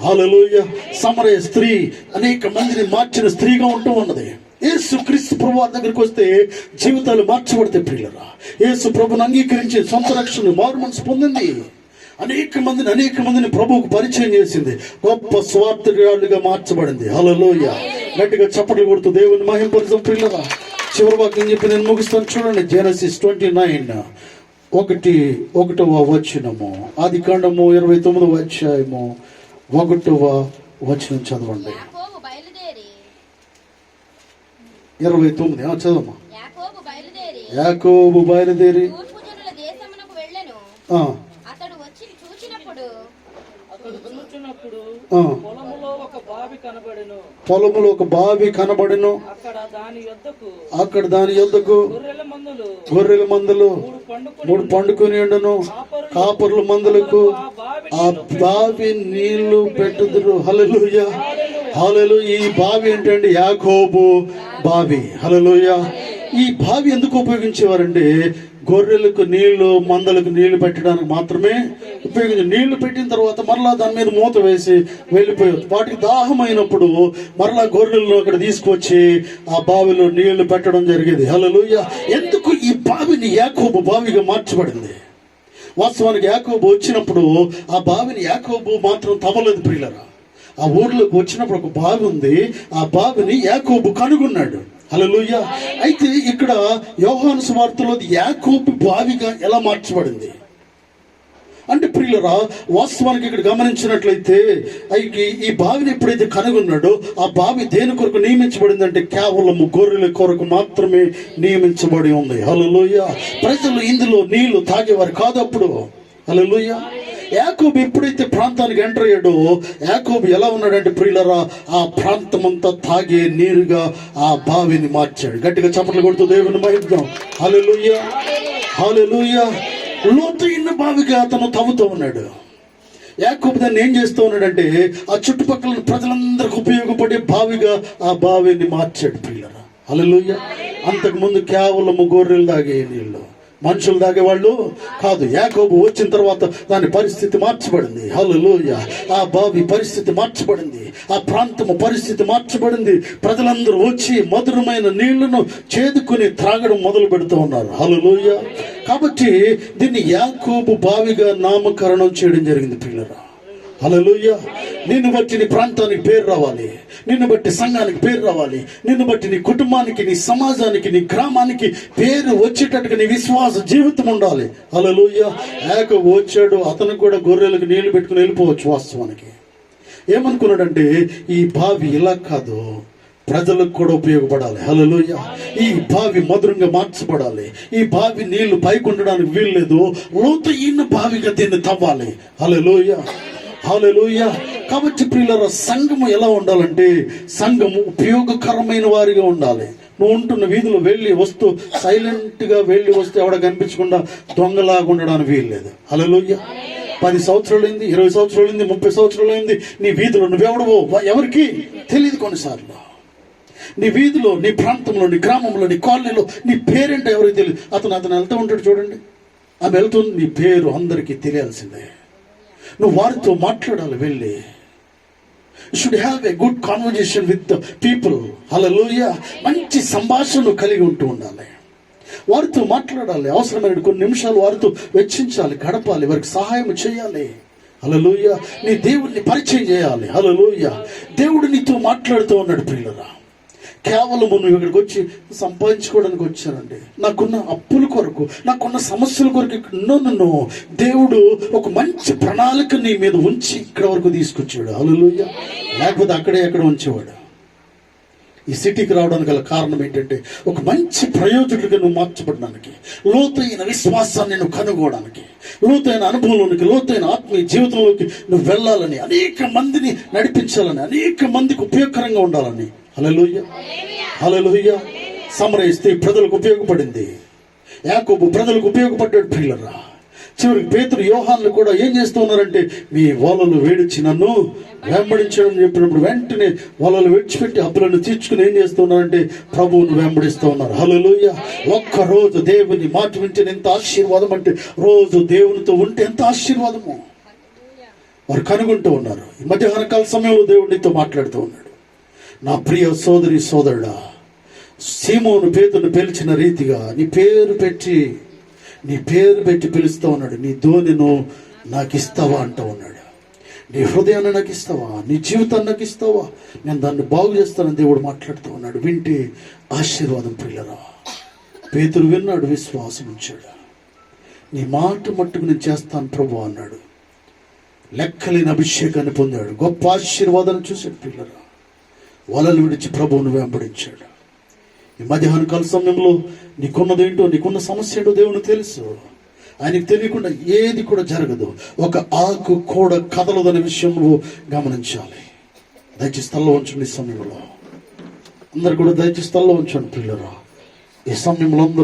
హల్లెలూయా. సమరయ స్త్రీ అనేక మందిని మార్చిన స్త్రీగా ఉంటూ ఉన్నది. యేసుక్రీస్తు ప్రభు దగ్గరికి వస్తే జీవితాలు మార్చబడతాయి. ప్రియులరా, యేసు ప్రభుని అంగీకరించి సొంత రక్షణ మారు మనసు పొందింది. అనేక మందిని ప్రభువుకు పరిచయం చేసింది. గొప్ప స్వార్థురాలుగా మార్చబడింది. హల్లెలూయా. గట్టిగా చప్పట్లు కొడుతూ దేవుని మహిమపరచం. ప్రియులరా, చివరి వాక్యం చెప్పి నేను ముగిస్తాను. చూడండి, జెనసిస్ 29 1వ వచనము, ఆదికాండము 29వ అధ్యాయము 1వ వచనం చదవండి. 29 చదవమ్మా. యాకోబు బయలుదేరి పొలములో ఒక బావి కనబడెను. అక్కడ దాని యొద్దకు గొర్రెల మందలు 3 పండుకొని ఉండను. కాపర్ల మందలకు ఆ బావి నీళ్లు పెట్టుదురు. హల్లెలూయా. హల్లెలూయా. ఈ బావి ఏంటంటే యాకోబు బావి. హల్లెలూయా. ఈ బావి ఎందుకు ఉపయోగించేవారంటే గొర్రెలకు నీళ్లు, మందలకు నీళ్లు పెట్టడానికి మాత్రమే ఉపయోగించి, నీళ్లు పెట్టిన తర్వాత మరలా దాని మీద మూత వేసి వెళ్ళిపోయారు. వాటికి దాహమైనప్పుడు మరలా గొర్రెలను అక్కడ తీసుకొచ్చి ఆ బావిలో నీళ్లు పెట్టడం జరిగేది. హల్లెలూయా. ఎందుకు ఈ బావిని యాకోబు బావిగా మార్చబడింది? వాస్తవానికి యాకోబు వచ్చినప్పుడు ఆ బావిని యాకోబు మాత్రం తవ్వలేదు. ప్రియులరా, ఆ ఊర్లోకి వచ్చినప్పుడు ఒక బావి ఉంది. ఆ బావిని యాకోబు కనుగొన్నాడు. హల్లెలూయా. అయితే ఇక్కడ యోహాను సువార్తలో యాకోబు బావిగా ఎలా మార్చబడింది అంటే ప్రియులరా, వాస్తవానికి ఇక్కడ గమనించినట్లయితే ఈ బావిని ఎప్పుడైతే కనుగొన్నాడో ఆ బావి దేని కొరకు నియమించబడిందంటే కేవలము గొర్రెల కొరకు మాత్రమే నియమించబడి ఉంది. హల్లెలూయా. ప్రజలు ఇందులో నీళ్లు తాగేవారు కాదు అప్పుడు. హల్లెలూయా. యాకోబు ఎప్పుడైతే ప్రాంతానికి ఎంటర్ అయ్యాడో, యాకోబు ఎలా ఉన్నాడంటే ప్రియులరా, ఆ ప్రాంతం అంతా తాగే నీరుగా ఆ బావిని మార్చాడు. గట్టిగా చప్పట్లు కొడుతూ దేవుని మహిద్దాం. హల్లెలూయా, హల్లెలూయా. లోతైన బావిగా అతను తవ్వుతూ ఉన్నాడు. యాకోబు దాన్ని ఏం చేస్తూ ఉన్నాడంటే ఆ చుట్టుపక్కల ప్రజలందరికీ ఉపయోగపడే బావిగా ఆ బావిని మార్చాడు ప్రియులరా. హల్లెలూయా. అంతకుముందు కేవలము గొర్రెలు తాగే నీళ్ళు, మనుషులు తాగేవాళ్ళు కాదు. యాకోబు వచ్చిన తర్వాత దాని పరిస్థితి మార్చబడింది. హల్లెలూయా. ఆ బావి పరిస్థితి మార్చబడింది, ఆ ప్రాంతము పరిస్థితి మార్చబడింది. ప్రజలందరూ వచ్చి మధురమైన నీళ్లను చేదుకుని త్రాగడం మొదలు పెడుతూ ఉన్నారు. హల్లెలూయా. కాబట్టి దీన్ని యాకోబు బావిగా నామకరణం చేయడం జరిగింది ప్రియులరా. హల్లెలూయా. నిన్ను బట్టి నీ ప్రాంతానికి పేరు రావాలి, నిన్ను బట్టి సంఘానికి పేరు రావాలి, నిన్ను బట్టి నీ కుటుంబానికి, నీ సమాజానికి, నీ గ్రామానికి పేరు వచ్చేటట్టుగా నీ విశ్వాస జీవితం ఉండాలి. హల్లెలూయా. యాకోబు వచ్చాడు, అతను కూడా గొర్రెలకు నీళ్లు పెట్టుకుని వెళ్ళిపోవచ్చు. వాస్తవానికి ఏమనుకున్నాడంటే ఈ బావి ఇలా కాదు, ప్రజలకు కూడా ఉపయోగపడాలి. హల్లెలూయా. ఈ బావి మధురంగా మార్చబడాలి, ఈ బావి నీళ్లు పైకి ఉండడానికి వీల్లేదు, లోతైన బావిగా దీన్ని తవ్వాలి. హల్లెలూయా, హల్లెలూయా. కాబట్టి ప్రియులారా, సంఘము ఎలా ఉండాలంటే సంఘము ఉపయోగకరమైన వారిగా ఉండాలి. నువ్వు ఉంటున్న వీధిలో వెళ్ళి వస్తూ సైలెంట్గా వెళ్ళి వస్తే ఎవడ కనిపించకుండా దొంగలాగా ఉండడానికి వీల్లేదు. హల్లెలూయా. 10 సంవత్సరాలైంది, 20 సంవత్సరాలైంది, 30 సంవత్సరాలైంది, నీ వీధిలో నువ్వెవడవో ఎవరికి తెలియదు. కొన్నిసార్లు నీ వీధిలో, నీ ప్రాంతంలో, నీ గ్రామంలో, నీ కాలనీలో నీ పేరేంటో ఎవరికి తెలియదు. అతను వెళ్తూ ఉంటాడు చూడండి, ఆమె వెళ్తుంది, నీ పేరు అందరికీ తెలియాల్సిందే. నువ్వు వారితో మాట్లాడాలి. వెళ్ళి should have a good conversation with the people. Hallelujah. మంచి సంభాషణ కలిగి ఉంటూ ఉండాలి, వారితో మాట్లాడాలి. అవసరమైన కొన్ని నిమిషాలు వారితో వెచ్చించాలి, గడపాలి, వారికి సహాయం చేయాలి. హల్లెలూయా. నీ దేవుడిని పరిచయం చేయాలి. హల్లెలూయా. దేవుడు నీతో మాట్లాడుతూ ఉన్నాడు ప్రియులరా. కేవలం నువ్వు ఇక్కడికి వచ్చి సంపాదించుకోవడానికి వచ్చానండి, నాకున్న అప్పుల కొరకు, నాకున్న సమస్యల కొరకు నన్ను దేవుడు ఒక మంచి ప్రణాళిక నీ మీద ఉంచి ఇక్కడ వరకు తీసుకొచ్చాడు. హల్లెలూయా. లేకపోతే అక్కడే ఎక్కడ ఉంచేవాడు. ఈ సిటీకి రావడానికి గల కారణం ఏంటంటే ఒక మంచి ప్రయోజకుడిగా నువ్వు మార్చబడడానికి, లోతైన విశ్వాసాన్ని నువ్వు కనుగోవడానికి, లోతైన అనుభవంలోనికి, లోతైన ఆత్మీయ జీవితంలోకి నువ్వు వెళ్ళాలని, అనేక మందిని నడిపించాలని, అనేక మందికి ఉపయోగకరంగా ఉండాలని. హల్లెలూయా, హల్లెలూయా. సమరయ స్త్రీ ప్రజలకు ఉపయోగపడింది, యాకోబు ప్రజలకు ఉపయోగపడ్డాడు ప్రియులరా. చివరికి పేతురు, యోహాన్లు కూడా ఏం చేస్తూ ఉన్నారంటే మీ వలలు వేడిచి నన్ను వెంబడించడం చెప్పినప్పుడు వెంటనే వలలు విడిచిపెట్టి అప్పులను తీర్చుకుని ఏం చేస్తూ ఉన్నారంటే ప్రభువును వెంబడిస్తూ ఉన్నారు. హల్లెలూయా. ఒక్కరోజు దేవుని మాట వింటే ఎంత ఆశీర్వాదం అంటే, రోజు దేవునితో ఉంటే ఎంత ఆశీర్వాదము వారు కనుగొంటూ ఉన్నారు. ఈ మధ్యాహ్న కాల సమయంలో దేవుడితో మాట్లాడుతూ ఉన్నాడు. నా ప్రియ సోదరి సోదరుడా, సీమోను పేతురును పిలిచిన రీతిగా నీ పేరు పెట్టి పిలుస్తూ ఉన్నాడు. నీ ధోనిను నాకు ఇస్తావా అంటూ ఉన్నాడు. నీ హృదయాన్ని నాకు ఇస్తావా, నీ జీవితాన్ని నాకు ఇస్తావా, నేను దాన్ని బాగు చేస్తానని దేవుడు మాట్లాడుతూ ఉన్నాడు. వింటే ఆశీర్వాదం ప్రియులరా. పేతురు విన్నాడు, విశ్వాసం ఉంచాడు. నీ మాట మట్టుకు నేను చేస్తాను ప్రభు అన్నాడు. లెక్కలేని అభిషేకాన్ని పొందాడు, గొప్ప ఆశీర్వాదాన్ని చూశాడు ప్రియులరా. వలలు విడిచి ప్రభువును వెంబడించాడు. ఈ మధ్యాహ్న కాల సమయంలో నీకున్నదేంటో, నీకున్న సమస్య ఏంటో దేవునికి తెలుసు. ఆయనకు తెలియకుండా ఏది కూడా జరగదు. ఒక ఆకు కూడా కదలదనే విషయం నువ్వు గమనించాలి. దయచేసి స్థలంలో ఉంచండి. ఈ సమయంలో అందరు కూడా దయచేసి స్థలంలో ఉంచండి ప్రియులరా. ఈ సమయంలో అందరూ